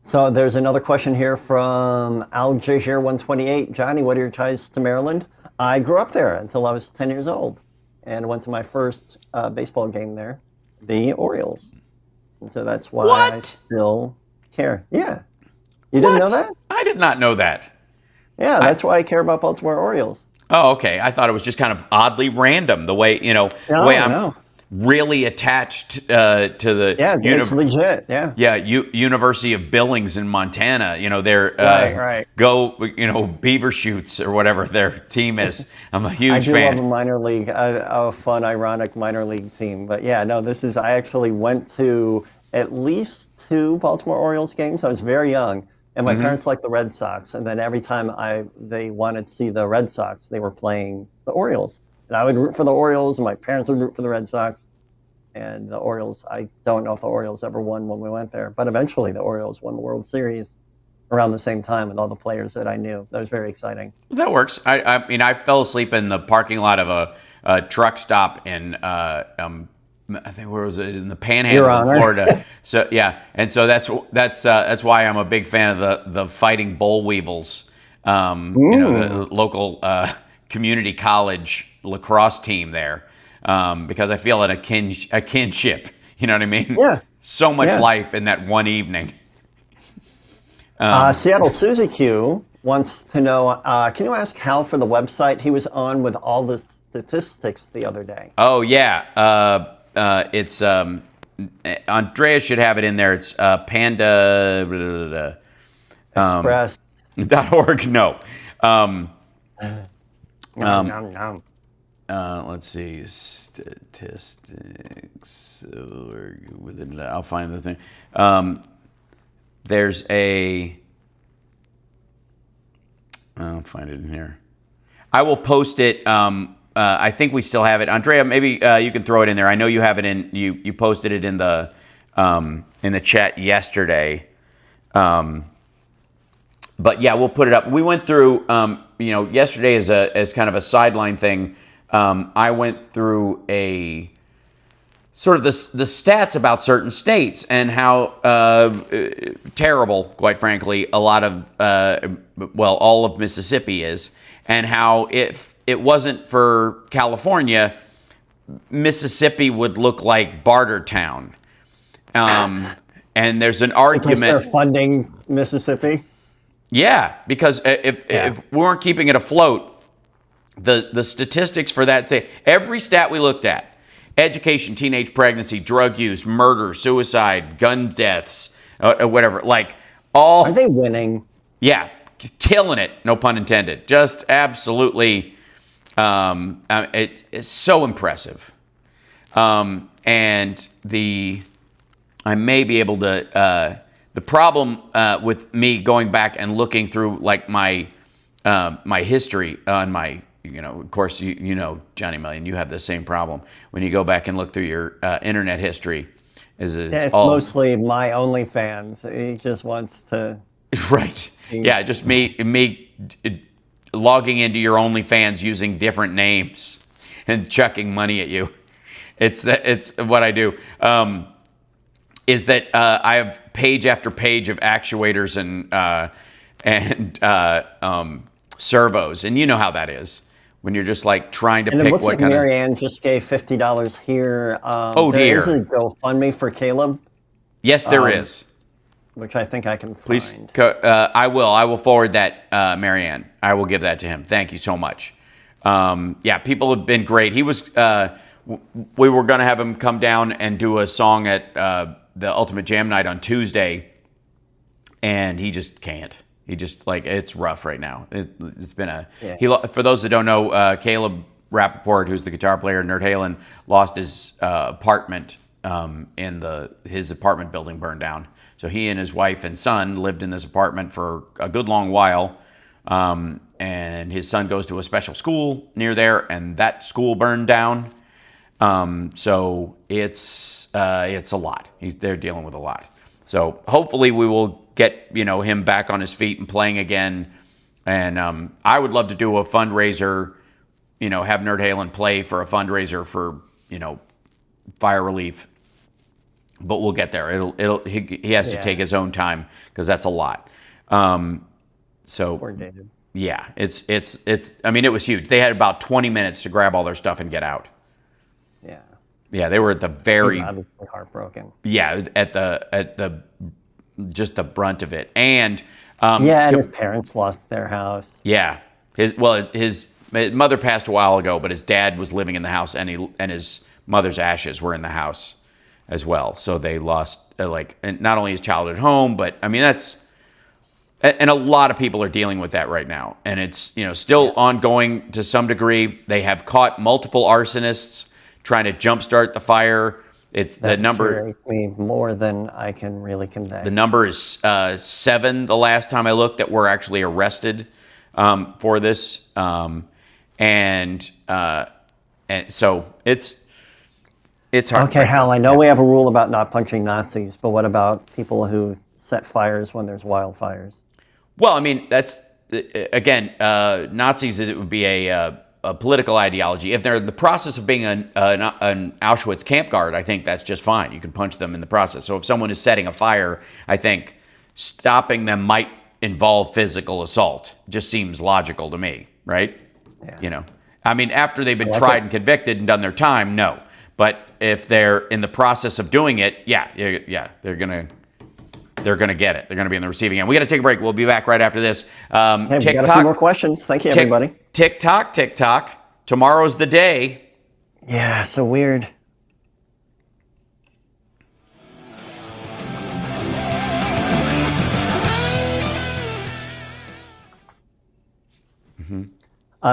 So there's another question here from Al Jazeera 128. Johnny, what are your ties to Maryland? I grew up there until I was 10 years old and went to my first baseball game there, the Orioles. And so that's why I still care. Yeah. You didn't know that? I did not know that. Yeah, that's why I care about Baltimore Orioles. Oh, okay. I thought it was just kind of oddly random, the way, I'm really attached to the... Yeah, it's legit, yeah. Yeah, University of Billings in Montana. They're... right. Go, Beaver Shoots or whatever their team is. I'm a huge fan. I do love a minor league, a fun, ironic minor league team. But yeah, no, I actually went to at least 2 Baltimore Orioles games. I was very young. And my parents liked the Red Sox. And then every time they wanted to see the Red Sox, they were playing the Orioles. And I would root for the Orioles, and my parents would root for the Red Sox. And the Orioles, I don't know if the Orioles ever won when we went there. But eventually the Orioles won the World Series around the same time with all the players that I knew. That was very exciting. That works. I mean, I fell asleep in the parking lot of a truck stop in I think where was it, in the Panhandle of Florida. So yeah, and so that's why I'm a big fan of the Fighting Boll Weevils, the local community college lacrosse team there, because I feel a kinship. You know what I mean? Yeah. So much life in that one evening. Seattle Susie Q wants to know, can you ask Hal for the website he was on with all the statistics the other day? Oh, yeah. It's Andrea should have it in there. It's panda express.org. No. Let's see. Statistics. I'll find the thing. There's I'll find it in here. I will post it. I think we still have it. Andrea, maybe you can throw it in there. I know you have it in. You posted it in the chat yesterday. But yeah, we'll put it up. We went through. Yesterday as kind of a sideline thing. I went through a sort of the stats about certain states and how terrible, quite frankly, a lot of all of Mississippi is, and how if it wasn't for California, Mississippi would look like Bartertown. And there's an argument. Because they're funding Mississippi? Yeah, because if we weren't keeping it afloat, the statistics for that say every stat we looked at, education, teenage pregnancy, drug use, murder, suicide, gun deaths, whatever, like all. Are they winning? Yeah, killing it, no pun intended. Just absolutely. It's so impressive. And I may be able to, the problem with me going back and looking through like my history on my, of course, you know, Johnny Million, you have the same problem when you go back and look through your internet history. It's mostly my OnlyFans. He just wants to. Right. Yeah, just me logging into your OnlyFans using different names and chucking money at you. It's what I do. Is that I have page after page of actuators and servos, and you know how that is when you're just like trying to pick it looks what like kind Marianne just gave $50 here. Oh dear! There is a GoFundMe for Caleb. Yes, there is. Which I think I can find. Please, I will forward that, Marianne. I will give that to him. Thank you so much. Yeah, people have been great. He was. We were going to have him come down and do a song at the Ultimate Jam Night on Tuesday, and he just can't. He just it's rough right now. It's been for those that don't know, Caleb Rappaport, who's the guitar player in Nerd Halen, lost his apartment. His apartment building burned down. So he and his wife and son lived in this apartment for a good long while. And his son goes to a special school near there, and that school burned down. So it's a lot. They're dealing with a lot. So hopefully we will get him back on his feet and playing again. And I would love to do a fundraiser. Have Nerd Halen play for a fundraiser for fire relief. But we'll get there. He has to take his own time because that's a lot. Coordinated. Yeah, it's. I mean, it was huge. They had about 20 minutes to grab all their stuff and get out. Yeah. Yeah, they were at the very. He's obviously heartbroken. Yeah, at the just the brunt of it, and and his parents lost their house. Yeah, his mother passed a while ago, but his dad was living in the house, and his mother's ashes were in the house as well. So they lost not only his childhood home, but I mean and a lot of people are dealing with that right now, and it's still ongoing to some degree. They have caught multiple arsonists trying to jumpstart the fire. It's That the number. infuriates me more than I can really convey. The number is 7. The last time I looked, that were actually arrested for this, and so it's hard. Okay, Hal, I know we have a rule about not punching Nazis, but what about people who set fires when there's wildfires? Well, I mean, that's again, Nazis. It would be a political ideology. If they're in the process of being an Auschwitz camp guard, I think that's just fine. You can punch them in the process. So if someone is setting a fire, I think stopping them might involve physical assault. Just seems logical to me, right? Yeah. I mean, after they've been tried and convicted and done their time, no. But if they're in the process of doing it, they're gonna get it. They're gonna be in the receiving end. We got to take a break. We'll be back right after this. Hey, we got a few more questions. Thank you, everybody. TikTok. Tomorrow's the day. Yeah, so weird.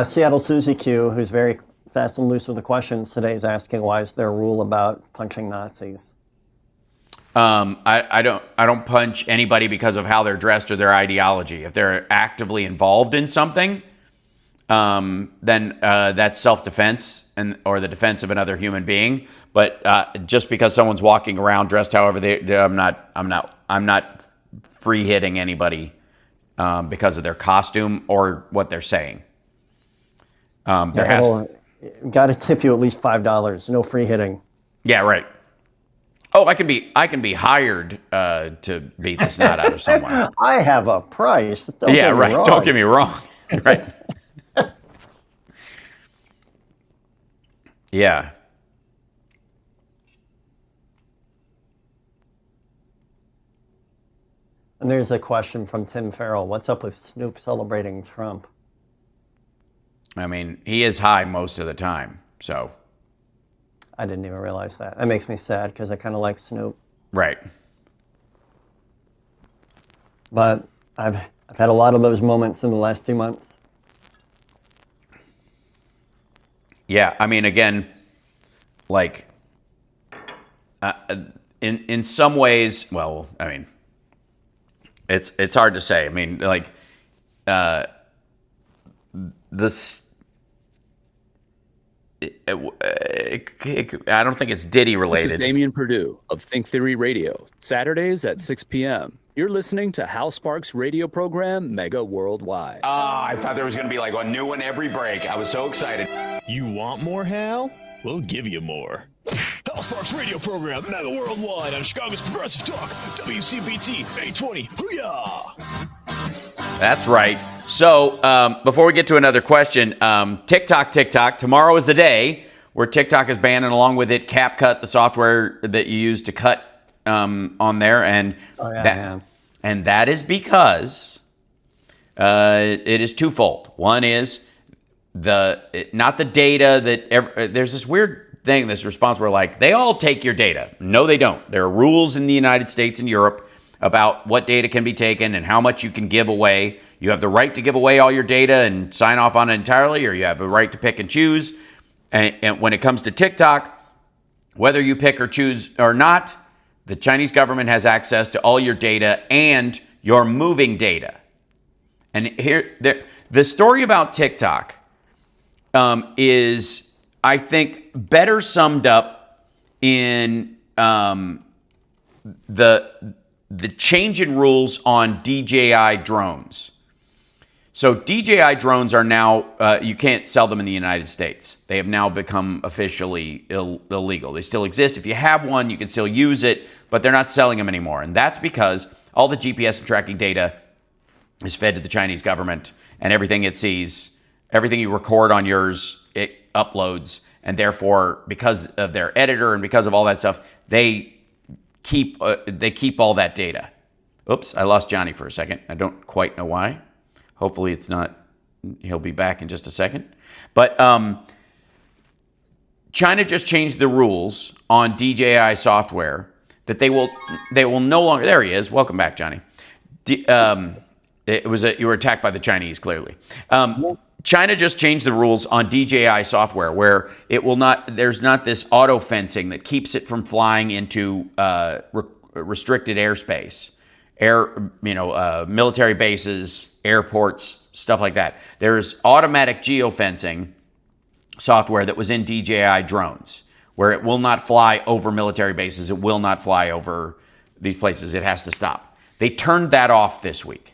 Seattle Susie Q, who's very fast and loose with the questions today, is asking, why is there a rule about punching Nazis? I don't punch anybody because of how they're dressed or their ideology. If they're actively involved in something, then that's self-defense or the defense of another human being. But just because someone's walking around dressed however I'm not free hitting anybody because of their costume or what they're saying. Got to tip you at least $5. No free hitting. Yeah, right. Oh, I can be hired to beat the snot out of someone. I have a price. Don't get me wrong. Don't get me wrong. Right. Yeah. And there's a question from Tim Farrell. What's up with Snoop celebrating Trump? I mean, he is high most of the time, so. I didn't even realize that. That makes me sad because I kind of like Snoop. Right. But I've had a lot of those moments in the last few months. Yeah, I mean, again, like, in some ways, well, I mean, it's hard to say. I mean, like, this. I don't think it's Diddy related. This is Damian Perdue of Think Theory Radio, Saturdays at 6 p.m. You're listening to Hal Sparks' radio program, Mega Worldwide. I thought there was going to be like a new one every break. I was so excited. You want more, Hal? We'll give you more. Hal Sparks' radio program, Mega Worldwide on Chicago's Progressive Talk, WCPT 820. Hoo-yah! That's right. So before we get to another question, TikTok. Tomorrow is the day where TikTok is banning, along with it, CapCut, the software that you use to cut on there, and that is because it is twofold. One is not the data that there's this weird thing, this response where like they all take your data. No, they don't. There are rules in the United States and Europe about what data can be taken and how much you can give away. You have the right to give away all your data and sign off on it entirely, or you have a right to pick and choose. And when it comes to TikTok, whether you pick or choose or not, the Chinese government has access to all your data and your moving data. And the story about TikTok is, I think, better summed up in the change in rules on DJI drones. So DJI drones are now, you can't sell them in the United States. They have now become officially illegal. They still exist. If you have one, you can still use it, but they're not selling them anymore. And that's because all the GPS and tracking data is fed to the Chinese government, and everything it sees, everything you record on yours, it uploads. And therefore, because of their editor and because of all that stuff, they keep all that data. Oops, I lost Johnny for a second. I don't quite know why. Hopefully it's not, he'll be back in just a second. But China just changed the rules on DJI software that they will no longer, there he is. Welcome back, Johnny. You were attacked by the Chinese, clearly. China just changed the rules on DJI software where it will not, there's not this auto fencing that keeps it from flying into restricted airspace, military bases, airports, stuff like that. There's automatic geofencing software that was in DJI drones where it will not fly over military bases. It will not fly over these places. It has to stop. They turned that off this week.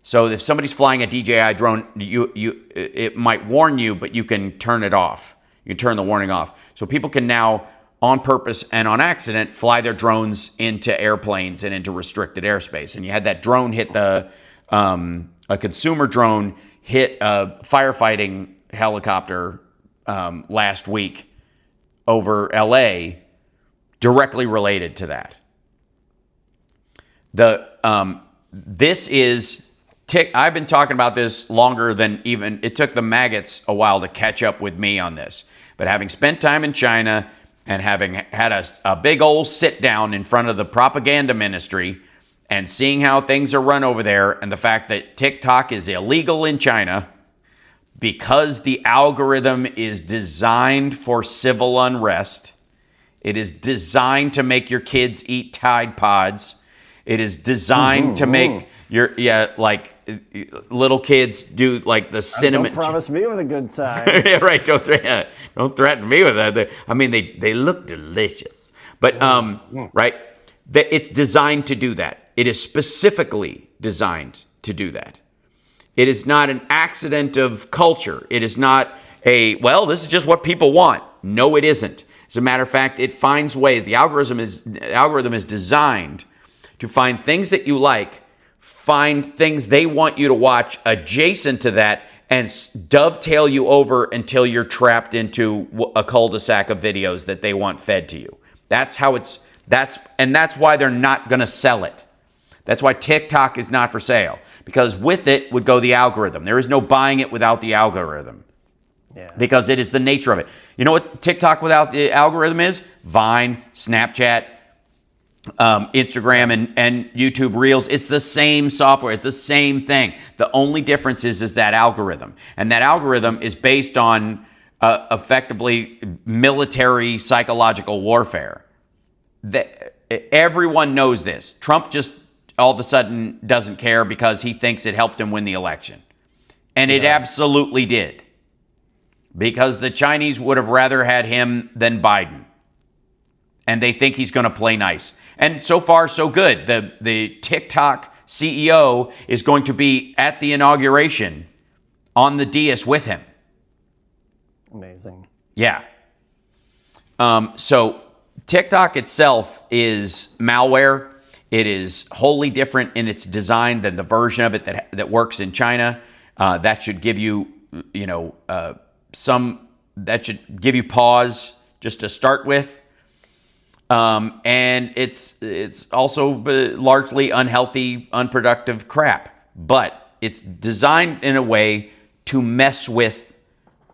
So if somebody's flying a DJI drone, it might warn you, but you can turn it off. You can turn the warning off. So people can now, on purpose and on accident, fly their drones into airplanes and into restricted airspace. And you had that drone hit a consumer drone hit a firefighting helicopter last week over LA, directly related to that. This is. I've been talking about this longer than even, it took the maggots a while to catch up with me on this. But having spent time in China and having had a big old sit down in front of the propaganda ministry and seeing how things are run over there and the fact that TikTok is illegal in China because the algorithm is designed for civil unrest. It is designed to make your kids eat Tide Pods. It is designed to make little kids do like the cinnamon. Don't promise me with a good time. Yeah, right. Don't threaten me with that. I mean, they look delicious, but right. It's designed to do that. It is specifically designed to do that. It is not an accident of culture. It is not this is just what people want. No, it isn't. As a matter of fact, it finds ways. The algorithm is designed to find things that you like, find things they want you to watch adjacent to that, and dovetail you over until you're trapped into a cul-de-sac of videos that they want fed to you. That's why they're not going to sell it. That's why TikTok is not for sale, because with it would go the algorithm. There is no buying it without the algorithm. Yeah. Because it is the nature of it. You know what TikTok without the algorithm is? Vine, Snapchat, Instagram and YouTube Reels. It's the same software. It's the same thing. The only difference is that algorithm. And that algorithm is based on effectively military psychological warfare. Everyone knows this. Trump just all of a sudden doesn't care because he thinks it helped him win the election. And it absolutely did. Because the Chinese would have rather had him than Biden. And they think he's going to play nice. And so far, so good. The TikTok CEO is going to be at the inauguration on the dais with him. Amazing. Yeah. So TikTok itself is malware. It is wholly different in its design than the version of it that works in China. That should give you, that should give you pause just to start with. And it's also largely unhealthy, unproductive crap. But it's designed in a way to mess with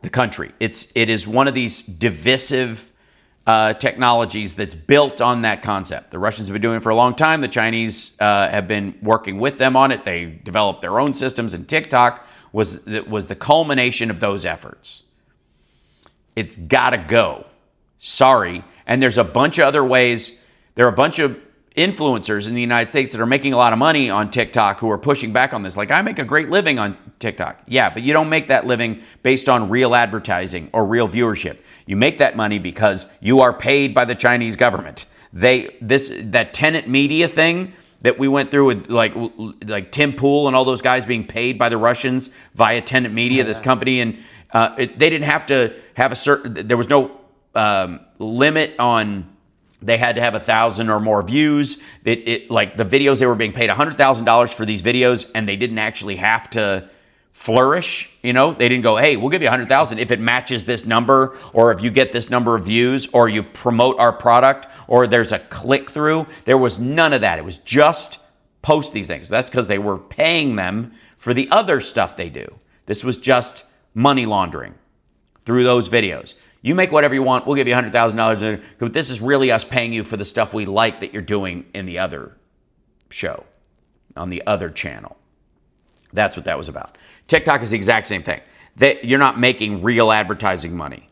the country. It is one of these divisive technologies that's built on that concept. The Russians have been doing it for a long time. The Chinese have been working with them on it. They developed their own systems, and TikTok was the culmination of those efforts. It's got to go. Sorry. And there's a bunch of other ways. There are a bunch of influencers in the United States that are making a lot of money on TikTok who are pushing back on this. Like, I make a great living on TikTok. Yeah, but you don't make that living based on real advertising or real viewership. You make that money because you are paid by the Chinese government. That tenant media thing that we went through with like Tim Pool and all those guys being paid by the Russians via tenant media, this company, and they didn't have to have a certain, there was no limit on, they had to have 1,000 or more views. Like the videos, they were being paid $100,000 for these videos, and they didn't actually have to flourish. They didn't go, hey, we'll give you 100,000 if it matches this number, or if you get this number of views, or you promote our product, or there's a click through. There was none of that. It was just post these things. That's because they were paying them for the other stuff they do. This was just money laundering through those videos. You make whatever you want. We'll give you $100,000. But this is really us paying you for the stuff we like that you're doing in the other show, on the other channel, That's what that was about. TikTok is the exact same thing. You're not making real advertising money.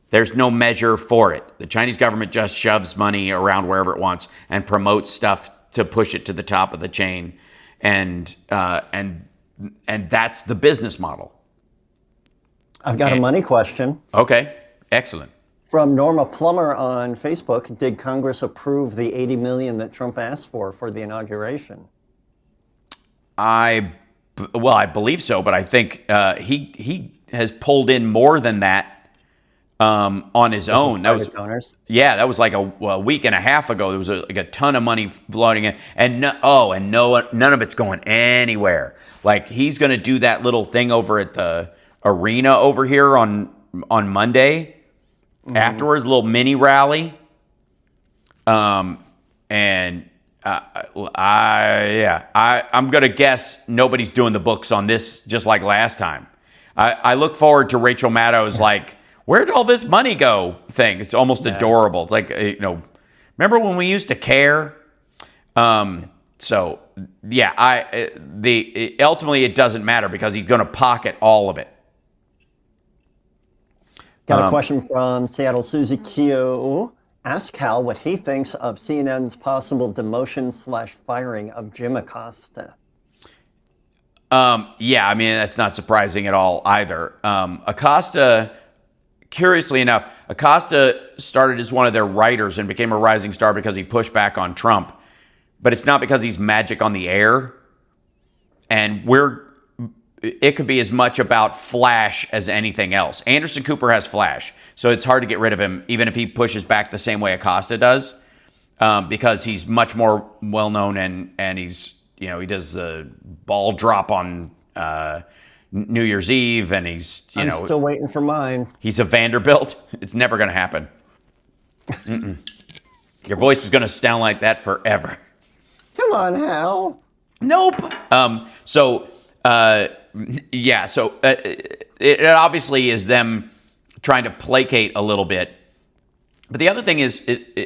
There's no measure for it. The Chinese government just shoves money around wherever it wants and promotes stuff to push it to the top of the chain, and that's the business model. I've got a money question. Okay, excellent. From Norma Plummer on Facebook, did Congress approve the $80 million that Trump asked for the inauguration? I believe so, but I think he has pulled in more than that on his own. That was donors. Yeah, that was like a week and a half ago. There was like a ton of money floating in, and none of it's going anywhere. Like, he's going to do that little thing over at the arena over here on Monday. Afterwards, a little mini rally. I'm gonna guess nobody's doing the books on this, just like last time. I look forward to Rachel Maddow's like, "Where did all this money go?" thing. It's almost adorable. It's like, remember when we used to care? Ultimately it doesn't matter because he's gonna pocket all of it. Got a question from Seattle Susie Q. Ask Hal what he thinks of CNN's possible demotion/firing of Jim Acosta. That's not surprising at all either. Acosta, curiously enough, started as one of their writers and became a rising star because he pushed back on Trump. But it's not because he's magic on the air. And it could be as much about flash as anything else. Anderson Cooper has flash, so it's hard to get rid of him, even if he pushes back the same way Acosta does, because he's much more well-known and he's, he does the ball drop on New Year's Eve, and he's, I'm still waiting for mine. He's a Vanderbilt. It's never going to happen. Your voice is going to sound like that forever. Come on, Hal. Nope. It obviously is them trying to placate a little bit. But the other thing is,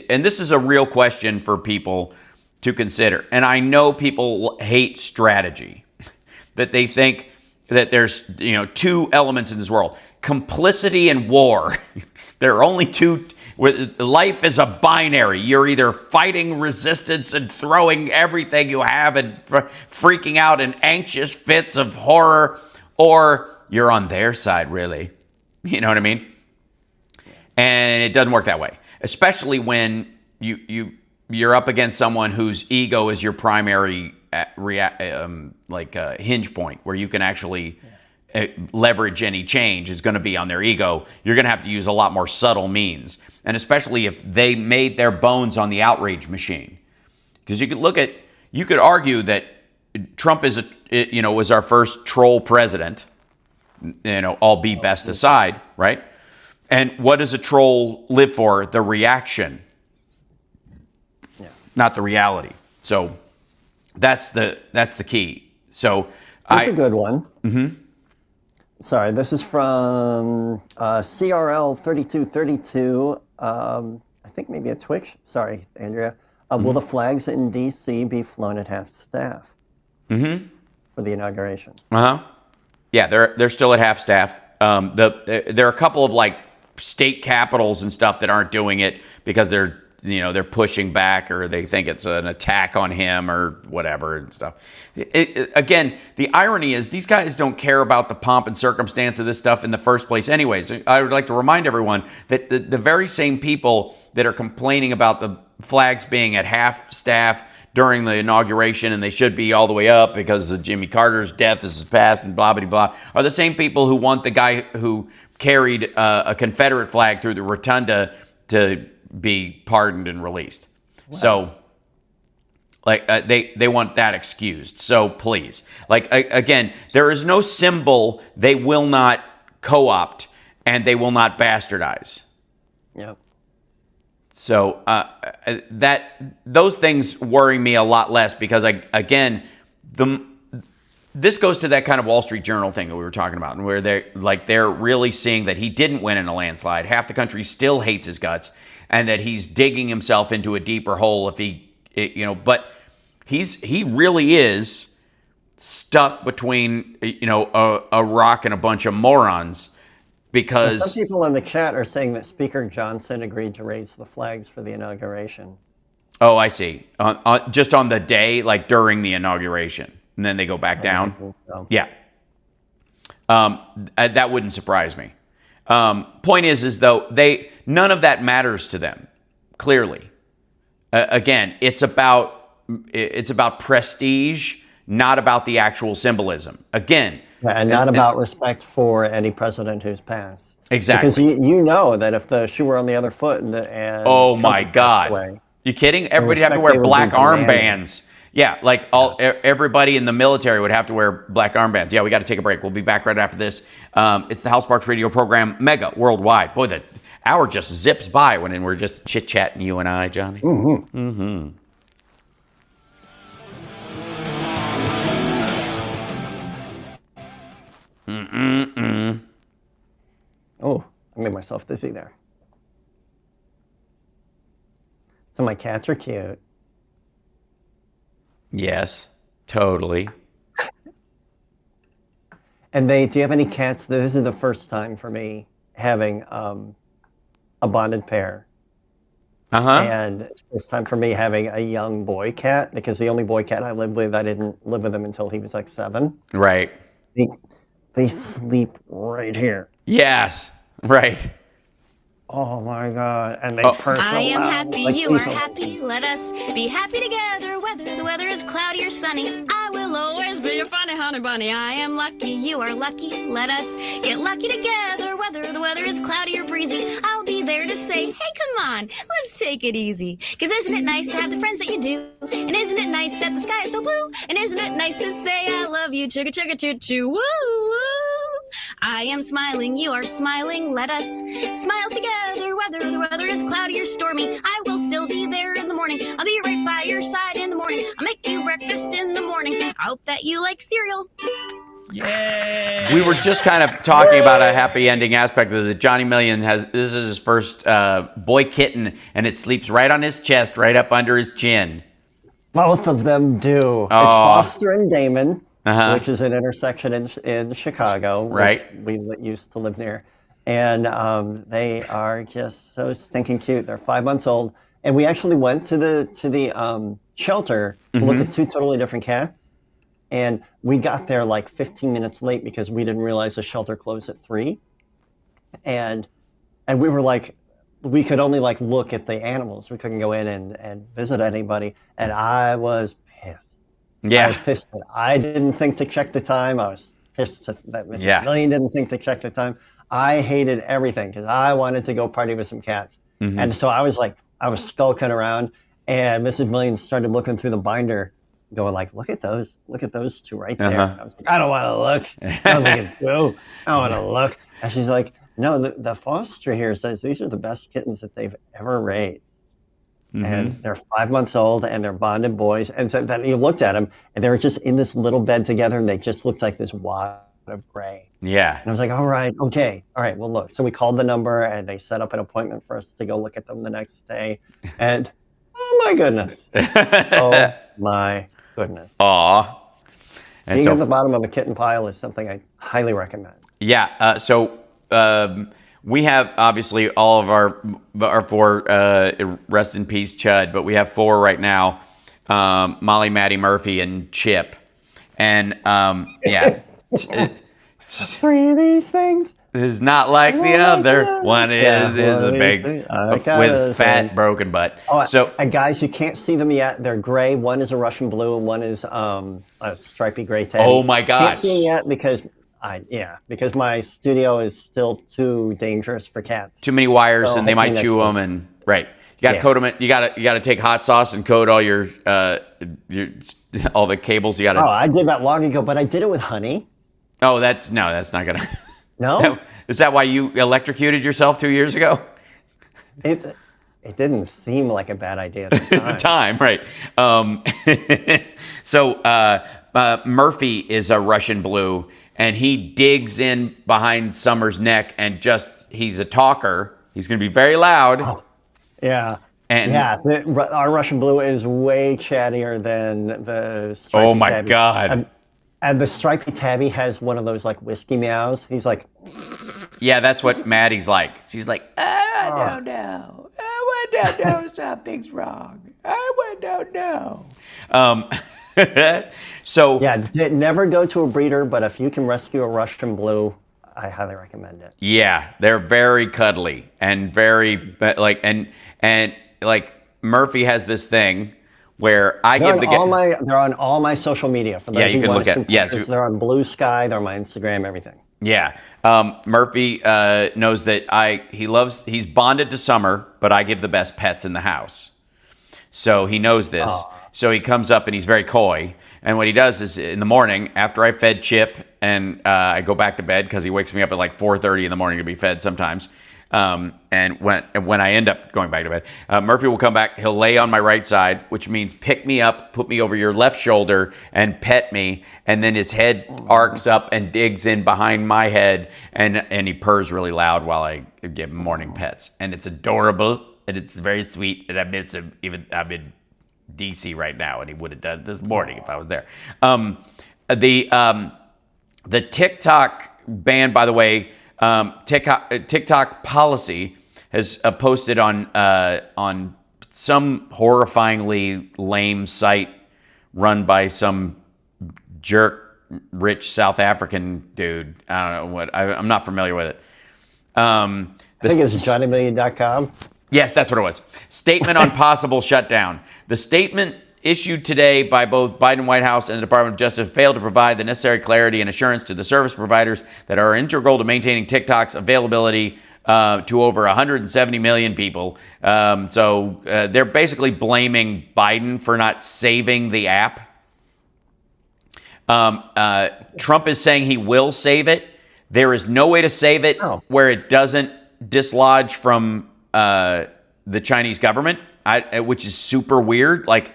and this is a real question for people to consider, and I know people hate strategy, that they think that there's two elements in this world: complicity and war. There are only two. Life is a binary. You're either fighting resistance and throwing everything you have and freaking out in anxious fits of horror, or you're on their side, really. You know what I mean? And it doesn't work that way, especially when you're up against someone whose ego is your primary hinge point, where you can actually leverage any change is going to be on their ego. You're going to have to use a lot more subtle means. And especially if they made their bones on the outrage machine. Because you could argue that Trump was our first troll president, all BS aside, right? And what does a troll live for? The reaction, not the reality. So that's the key. So that's a good one. Mm-hmm. Sorry, this is from CRL 3232. I think maybe a Twitch. Sorry, Andrea. Will the flags in D.C. be flown at half staff for the inauguration? Yeah, they're still at half staff. There are a couple of state capitals and stuff that aren't doing it because they're pushing back, or they think it's an attack on him or whatever and stuff. Again, the irony is these guys don't care about the pomp and circumstance of this stuff in the first place anyways. I would like to remind everyone that the very same people that are complaining about the flags being at half staff during the inauguration, and they should be all the way up because of Jimmy Carter's death is passed and blah, blah, blah, are the same people who want the guy who carried a Confederate flag through the rotunda to be pardoned and released. Wow. So they want that excused. So please, again, there is no symbol they will not co-opt and they will not bastardize. Yep. So those things worry me a lot less because this goes to that kind of Wall Street Journal thing that we were talking about, and where they're really seeing that he didn't win in a landslide. Half the country still hates his guts, and that he's digging himself into a deeper hole if he. But he really is stuck between a rock and a bunch of morons because some people in the chat are saying that Speaker Johnson agreed to raise the flags for the inauguration. Oh, I see. Just on the day, like during the inauguration, and then they go back down. So. Yeah. That wouldn't surprise me. Point is though none of that matters to them. Clearly, again, it's about prestige, not about the actual symbolism. Again, and not about respect for any president who's passed. Exactly. Because you know that if the shoe were on the other foot and oh Trump my God, away, you kidding? Everybody have to wear black armbands. Yeah, like everybody in the military would have to wear black armbands. Yeah, we got to take a break. We'll be back right after this. It's the Hal Sparks radio program, Mega Worldwide. Boy, the hour just zips by when we're just chit-chatting, you and I, Johnny. Mm-hmm. Mm-hmm. Mm-mm-mm. Oh, I made myself dizzy there. So my cats are cute. Yes, totally. And do you have any cats? This is the first time for me having a bonded pair. And it's the first time for me having a young boy cat, because the only boy cat I lived with, I didn't live with him until he was like 7. Right. They sleep right here. Yes, right. Oh my God. And they purr so I am loud, happy, like you are diesel. happy. Let us be happy together, whether the weather is cloudy or sunny. I will always be your funny honey bunny. I am lucky, you are lucky. Let us get lucky together, whether the weather is cloudy or breezy. I'll be there to say, hey, come on, let's take it easy. Because isn't it nice to have the friends that you do? And isn't it nice that the sky is so blue? And isn't it nice to say I love you, chugga chugga choo choo, woo woo. I am smiling, you are smiling. Let us smile together, whether the weather is cloudy or stormy. I will still be there in the morning. I'll be right by your side in the morning. I'll make you breakfast in the morning. I hope that you like cereal. Yay! We were just kind of talking about a happy ending aspect of it. Johnny Million this is his first boy kitten, and it sleeps right on his chest, right up under his chin. Both of them do. It's Foster and Damon. Which is an intersection in Chicago, which we used to live near. And they are just so stinking cute. They're 5 months old. And we actually went to the shelter to look at 2 totally different cats. And we got there like 15 minutes late because we didn't realize the shelter closed at 3. And we were like, we could only like look at the animals. We couldn't go in and visit anybody. And I was pissed. Yeah. I was pissed that I didn't think to check the time. I was pissed that Mrs. Million didn't think to check the time. I hated everything because I wanted to go party with some cats. And so I was skulking around, and Mrs. Million started looking through the binder, going like, look at those 2 right there. I was like, I don't want to look. I don't think it's I want to look. And she's like, no, the foster here says these are the best kittens that they've ever raised. And they're 5 months old, and they're bonded boys. And so then you looked at them, and they were just in this little bed together, and they just looked like this wad of gray. Yeah. And I was like, all right, well, look. So we called the number, and they set up an appointment for us to go look at them the next day. And oh my goodness. Oh my goodness. Aw. And Being at the bottom of a kitten pile is something I highly recommend. Yeah. We have obviously all of our 4, rest in peace, Chud, but we have 4 right now, Molly, Maddie, Murphy, and Chip. And yeah. 3 of these things? Is not like the other. One is a big, with fat, broken butt. And guys, you can't see them yet. They're gray. One is a Russian blue, and one is a stripy gray tabby. Oh my gosh. Can't see them yet because my studio is still too dangerous for cats. Too many wires, and they might chew them. And you got to coat them. You got to take hot sauce and coat all your all the cables. You got to. Oh, I did that long ago, but I did it with honey. Oh, that's not gonna. No. Is that why you electrocuted yourself 2 years ago? It didn't seem like a bad idea at the time. Right. Murphy is a Russian blue, and he digs in behind Summer's neck, and he's a talker. He's going to be very loud. Oh, yeah. And our Russian blue is way chattier than the stripy oh my tabby. God. And the stripy tabby has one of those like whiskey meows. He's like, yeah, that's what Maddie's like. She's like, I don't know. I don't know. Something's wrong. I don't know. So yeah, never go to a breeder, but if you can rescue a Russian blue, I highly recommend it. yeah, they're very cuddly and very like and like Murphy has this thing where I they're give the they're on all my social media. For those yeah, you can look at yes, they're on Blue Sky, they're on my Instagram, everything. Yeah, Murphy knows that he's bonded to Summer, but I give the best pets in the house, so he knows this. So he comes up and he's very coy. And what he does is in the morning, after I fed Chip and I go back to bed because he wakes me up at like 4:30 in the morning to be fed sometimes. And when I end up going back to bed, Murphy will come back. He'll lay on my right side, which means pick me up, put me over your left shoulder, and pet me. And then his head arcs up and digs in behind my head, and he purrs really loud while I give him morning pets. And it's adorable and it's very sweet. And I miss him. Even I'm in DC right now, and he would have done it this morning if I was there. The TikTok ban, by the way. TikTok policy has posted on some horrifyingly lame site run by some jerk, rich South African dude. I don't know what. I'm not familiar with it. I think it's JohnnyMillion.com. Yes, that's what it was. Statement on possible shutdown. The statement issued today by both Biden White House and the Department of Justice failed to provide the necessary clarity and assurance to the service providers that are integral to maintaining TikTok's availability to over 170 million people. So they're basically blaming Biden for not saving the app. Trump is saying he will save it. There is no way to save it where it doesn't dislodge from the Chinese government. Which is super weird. Like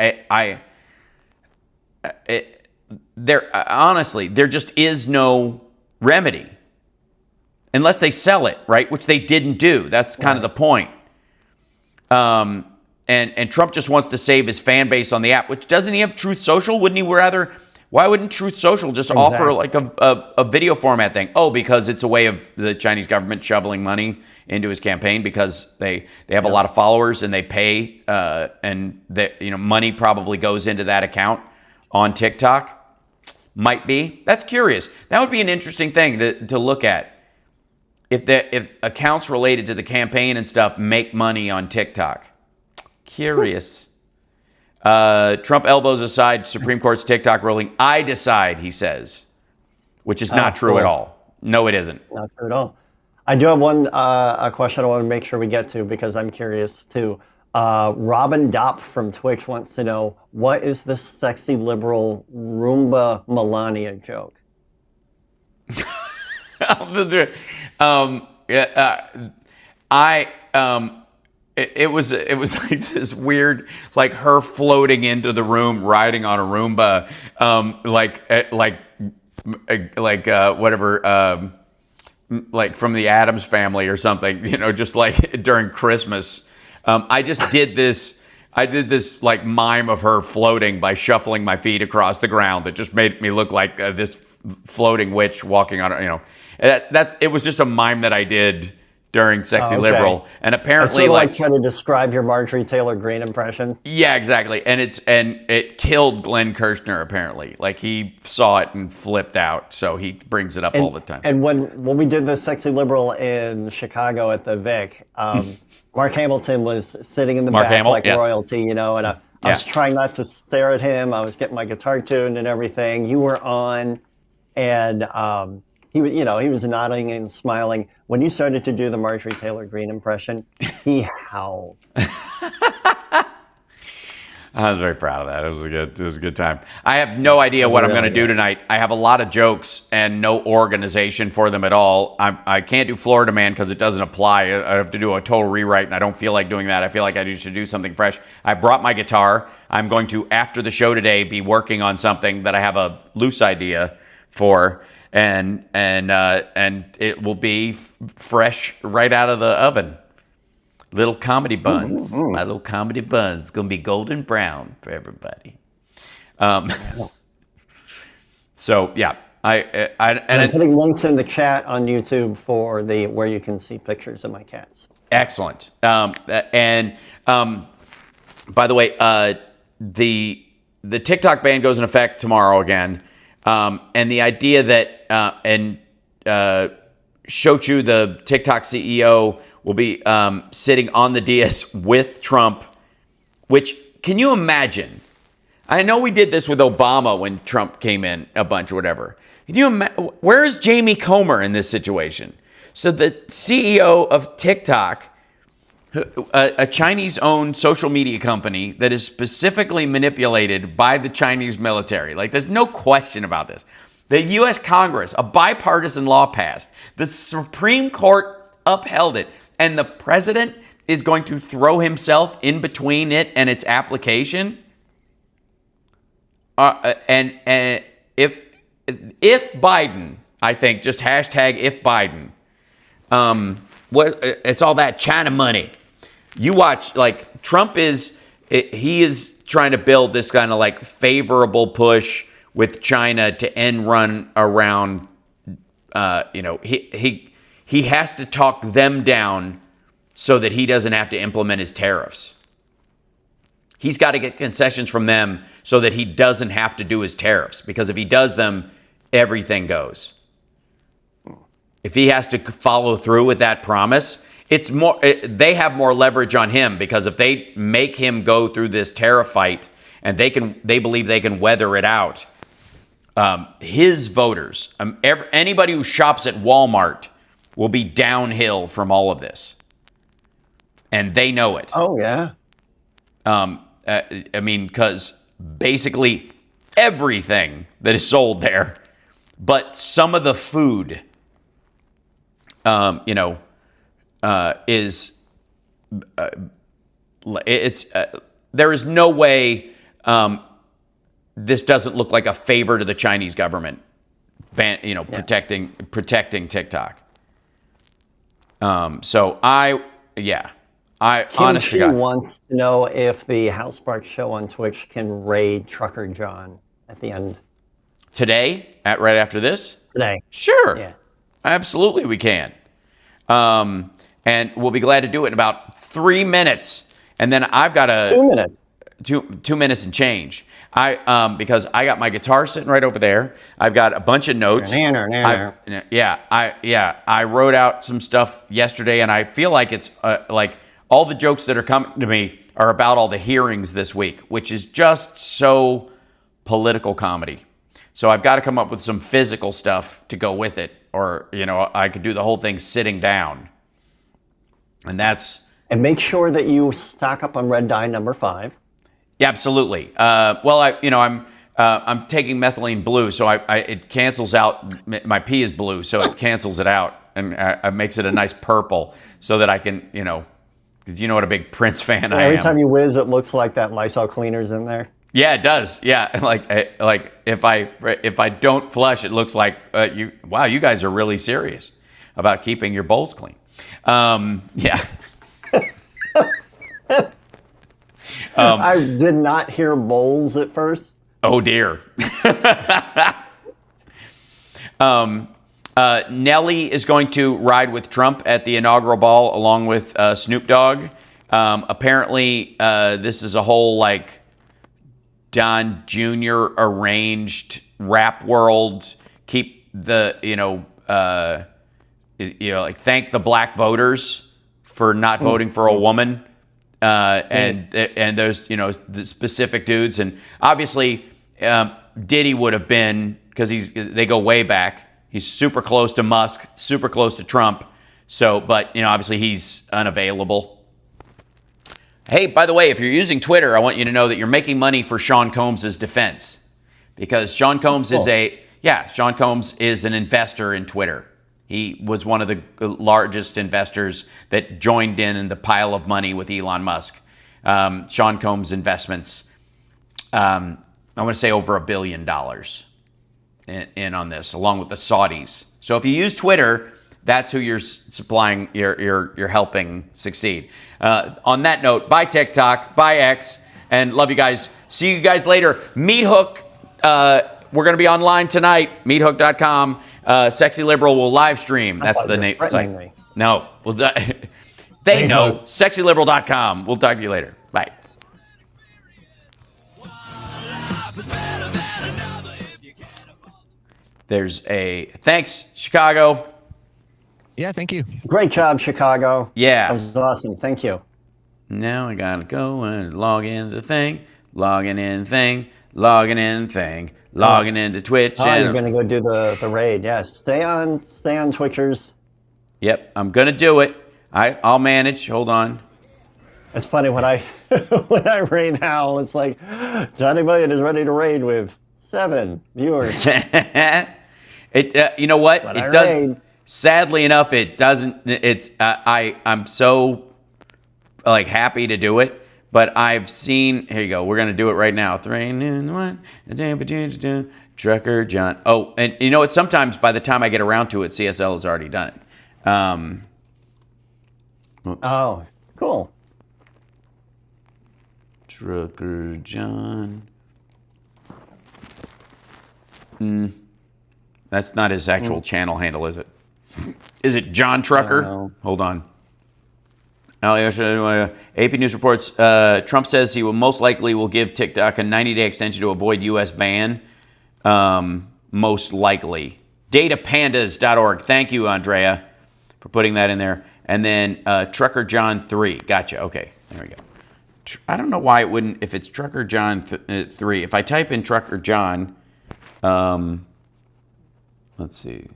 honestly, there just is no remedy unless they sell it, right? Which they didn't do. That's kind of the point. And Trump just wants to save his fan base on the app, which doesn't he have Truth Social? Wouldn't he rather? Why wouldn't Truth Social just offer like a video format thing? Oh, because it's a way of the Chinese government shoveling money into his campaign because they have a lot of followers and they pay and that money probably goes into that account on TikTok. Might be. That's curious. That would be an interesting thing to look at. If accounts related to the campaign and stuff make money on TikTok. Curious. Trump elbows aside Supreme Court's TikTok ruling. I decide, he says, which is not true at all. No, it isn't. Not true at all. I do have one a question I want to make sure we get to because I'm curious too. Robin Dopp from Twitch wants to know, what is this sexy liberal Roomba Melania joke? It was like this weird, like her floating into the room, riding on a Roomba, whatever, like from the Addams Family or something, just like during Christmas. I did this like mime of her floating by shuffling my feet across the ground. That just made me look like this floating witch walking on, it was just a mime that I did during Sexy Liberal, and apparently like trying to describe your Marjorie Taylor Greene impression. Yeah, exactly, and it killed Glenn Kirshner apparently. Like he saw it and flipped out, so he brings it up all the time. And when we did the Sexy Liberal in Chicago at the Vic, Mark Hamilton was sitting in the back like royalty, and I was trying not to stare at him. I was getting my guitar tuned and everything. You were on, and he was nodding and smiling. When you started to do the Marjorie Taylor Greene impression, he howled. I was very proud of that. It was a good time. I have no idea what I'm going to do tonight. I have a lot of jokes and no organization for them at all. I can't do Florida Man because it doesn't apply. I have to do a total rewrite, and I don't feel like doing that. I feel like I should do something fresh. I brought my guitar. I'm going to, after the show today, be working on something that I have a loose idea for. And it will be fresh right out of the oven. Little comedy buns. My little comedy buns. It's going to be golden brown for everybody. So yeah, I'm putting links in the chat on YouTube for where you can see pictures of my cats. Excellent. And by the way, the TikTok ban goes in effect tomorrow again. And the idea that Shochu, the TikTok CEO, will be sitting on the dais with Trump, which, can you imagine? I know we did this with Obama when Trump came in a bunch or whatever. Can you imagine? Where is Jamie Comer in this situation? So the CEO of TikTok, a Chinese-owned social media company that is specifically manipulated by the Chinese military. Like, there's no question about this. The U.S. Congress, a bipartisan law passed. The Supreme Court upheld it. And the president is going to throw himself in between it and its application. And if Biden, I think, just hashtag if Biden, it's all that China money. You watch, like, Trump he is trying to build this kind of like favorable push with China to end run around, he has to talk them down so that he doesn't have to implement his tariffs. He's got to get concessions from them so that he doesn't have to do his tariffs, because if he does them, everything goes. If he has to follow through with that promise, they have more leverage on him, because if they make him go through this tariff fight and they believe they can weather it out, his voters, anybody who shops at Walmart, will be downhill from all of this, and they know it. Oh yeah. Because basically everything that is sold there, but some of the food, there is no way this doesn't look like a favor to the Chinese government, protecting TikTok. Honest to God, wants to know if the Hal Sparks show on Twitch can raid Trucker John at the end. Today, right after this? Today. Sure. Yeah. Absolutely we can. And we'll be glad to do it in about 3 minutes. And then I've got 2 minutes. 2 minutes and change. Because I got my guitar sitting right over there. I've got a bunch of notes. I wrote out some stuff yesterday, and I feel like it's like all the jokes that are coming to me are about all the hearings this week, which is just so political comedy. So I've got to come up with some physical stuff to go with it, or I could do the whole thing sitting down. And make sure that you stock up on red dye number 5. Yeah, absolutely. I'm taking methylene blue, so it cancels out. My pee is blue, so it cancels it out, and it makes it a nice purple, so that I can, because you know what a big Prince fan I am. Every time you whiz, it looks like that Lysol cleaner's in there. Yeah, it does. Yeah, like if I don't flush, it looks like you guys are really serious about keeping your bowls clean. Yeah. I did not hear bowls at first. Oh dear. Nelly is going to ride with Trump at the inaugural ball along with Snoop Dogg. Apparently, this is a whole like Don Jr. arranged rap world. Keep the thank the black voters for not voting for a woman. And there's the specific dudes, and obviously Diddy would have been, because they go way back. He's super close to Musk, super close to Trump. So, but obviously he's unavailable. Hey, by the way, if you're using Twitter, I want you to know that you're making money for Sean Combs' defense, because Sean Combs is an investor in Twitter. He was one of the largest investors that joined in the pile of money with Elon Musk. Sean Combs' investments, I want to say over $1 billion in on this, along with the Saudis. So if you use Twitter, that's who you're supplying, you're helping succeed. On that note, bye TikTok, bye X, and love you guys. See you guys later. Meat Hook we're going to be online tonight. Meathook.com. Sexy Liberal will live stream. That's the name. Threatening. No. Well, they know. SexyLiberal.com. We'll talk to you later. Bye. There's a thanks, Chicago. Yeah, thank you. Great job, Chicago. Yeah. That was awesome. Thank you. Now I gotta go and log into the thing, logging in thing, logging in thing, logging into Twitch. Oh, you're gonna go do the raid. Yes. Stay on Twitchers. Yep, I'm gonna do it. I'll manage. Hold on. It's funny when I when I raid HAL, it's like Johnny Million is ready to raid with 7 viewers. You know what? But it does. Sadly enough, it doesn't. It's I'm so like happy to do it, but I've seen. Here you go. We're gonna do it right now. 3, 1, Trucker John. Oh, and you know what? Sometimes by the time I get around to it, CSL has already done it. Oh, cool. Trucker John. That's not his actual channel handle, is it? Is it John Trucker? Hold on. AP News reports, Trump says he will most likely will give TikTok a 90-day extension to avoid U.S. ban. Most likely. Datapandas.org. Thank you, Andrea, for putting that in there. And then Trucker John 3. Gotcha. Okay, there we go. I don't know why it wouldn't, if it's Trucker John 3. If I type in Trucker John, let's see.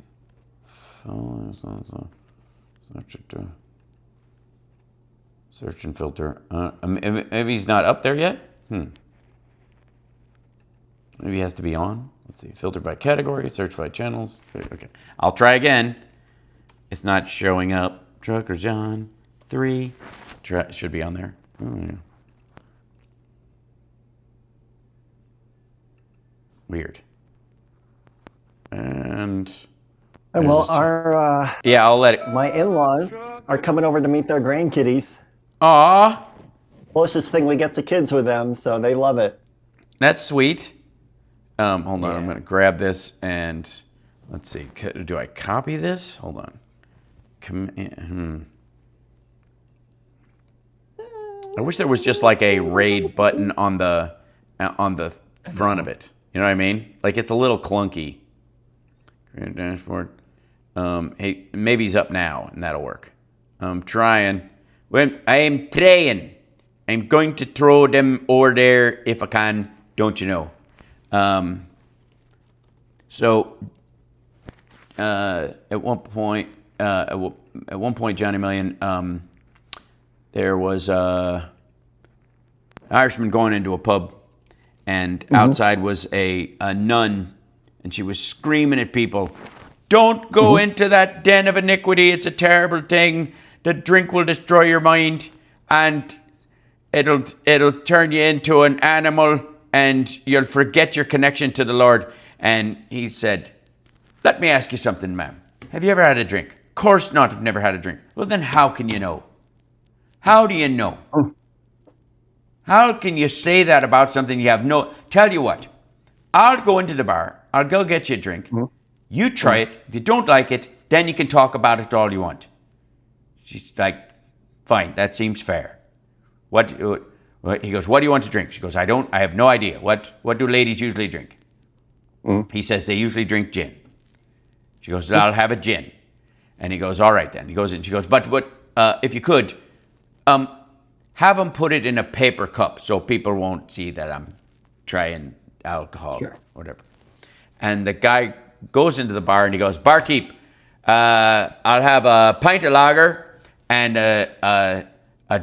Search and filter. Maybe he's not up there yet? Maybe he has to be on. Let's see. Filter by category, search by channels. Okay. I'll try again. It's not showing up. Trucker John 3. Should be on there. Oh, yeah. Weird. And well, our yeah, I'll let it. My in-laws are coming over to meet their grandkitties. Aw. Closest thing we get to kids with them, so they love it. That's sweet. Hold on, I'm gonna grab this and let's see. Do I copy this? Hold on. I wish there was just like a raid button on the front of it. You know what I mean? Like it's a little clunky. Create a dashboard. Hey, maybe he's up now, and that'll work. I'm trying. When I am trying, I'm going to throw them over there if I can. Don't you know? So at one point, Johnny Million, there was an Irishman going into a pub, and outside was a nun. And she was screaming at people, "Don't go into that den of iniquity. It's a terrible thing. The drink will destroy your mind, and it'll turn you into an animal, and you'll forget your connection to the Lord." And he said, "Let me ask you something, ma'am. Have you ever had a drink?" "Of course not. I've never had a drink." "Well, then how can you know? How do you know? How can you say that about something you have no... Tell you what. I'll go into the bar. I'll go get you a drink. You try it. If you don't like it, then you can talk about it all you want." She's like, "Fine, that seems fair." He goes, "What do you want to drink?" She goes, I have no idea. What do ladies usually drink?" He says, "They usually drink gin." She goes, "I'll have a gin." And he goes, "All right then." He goes in. She goes, "But if you could, have them put it in a paper cup so people won't see that I'm trying alcohol or whatever." And the guy goes into the bar and he goes, "Barkeep, I'll have a pint of lager and a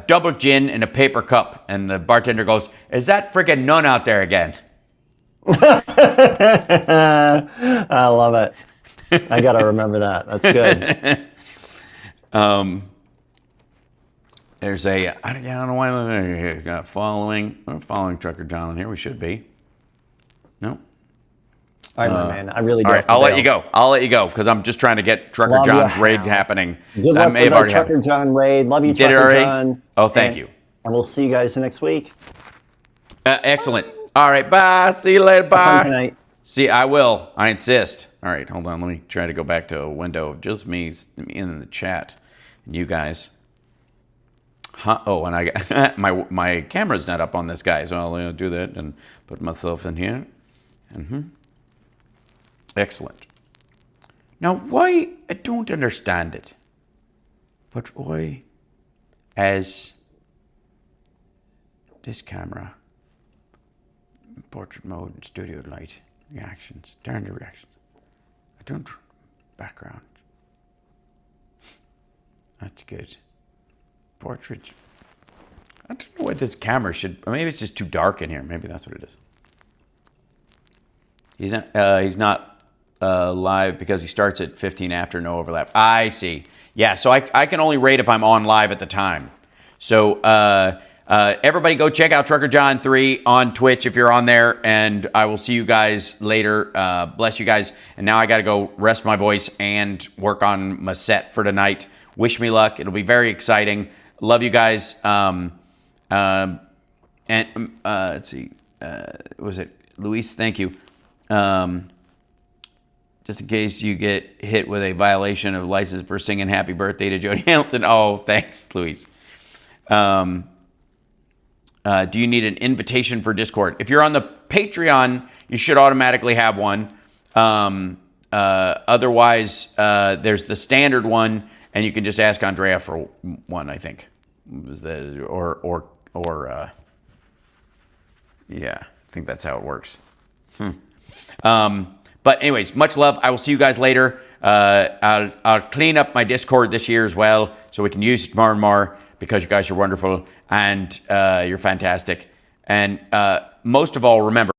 double gin in a paper cup." And the bartender goes, "Is that friggin' nun out there again?" I love it. I gotta remember that. That's good. There's I don't know why I'm following Trucker John on here. We should be. No. All right, my man. I really do. All right, I'll let you go. I'll let you go because I'm just trying to get Trucker John's raid happening. Good luck with our Trucker John raid. Love you, Trucker John. Oh, thank you. And we'll see you guys next week. Excellent. All right, bye. See you later. Bye. Good night. See, I will. I insist. All right, hold on. Let me try to go back to a window of just me in the chat. And you guys. Huh? Oh, and I my camera's not up on this guy, so I'll do that and put myself in here. Excellent. Now, why? I don't understand it. But why, as this camera, portrait mode and studio light, reactions, turn to reactions. I don't, background. That's good. Portrait. I don't know what this camera should, maybe it's just too dark in here. Maybe that's what it is. He's not live because he starts at 15 after, no overlap. I see. Yeah, so I can only rate if I'm on live at the time. So everybody go check out Trucker John 3 on Twitch if you're on there, and I will see you guys later. Bless you guys. And now I got to go rest my voice and work on my set for tonight. Wish me luck. It'll be very exciting. Love you guys. And let's see. Was it Luis? Thank you. Just in case you get hit with a violation of license for singing Happy Birthday to Jody Hamilton. Oh, thanks, Luis. Do you need an invitation for Discord? If you're on the Patreon, you should automatically have one. Otherwise, there's the standard one, and you can just ask Andrea for one, I think. Yeah, I think that's how it works. But anyways, much love. I will see you guys later. I'll clean up my Discord this year as well, so we can use it more and more, because you guys are wonderful and you're fantastic. And most of all, remember,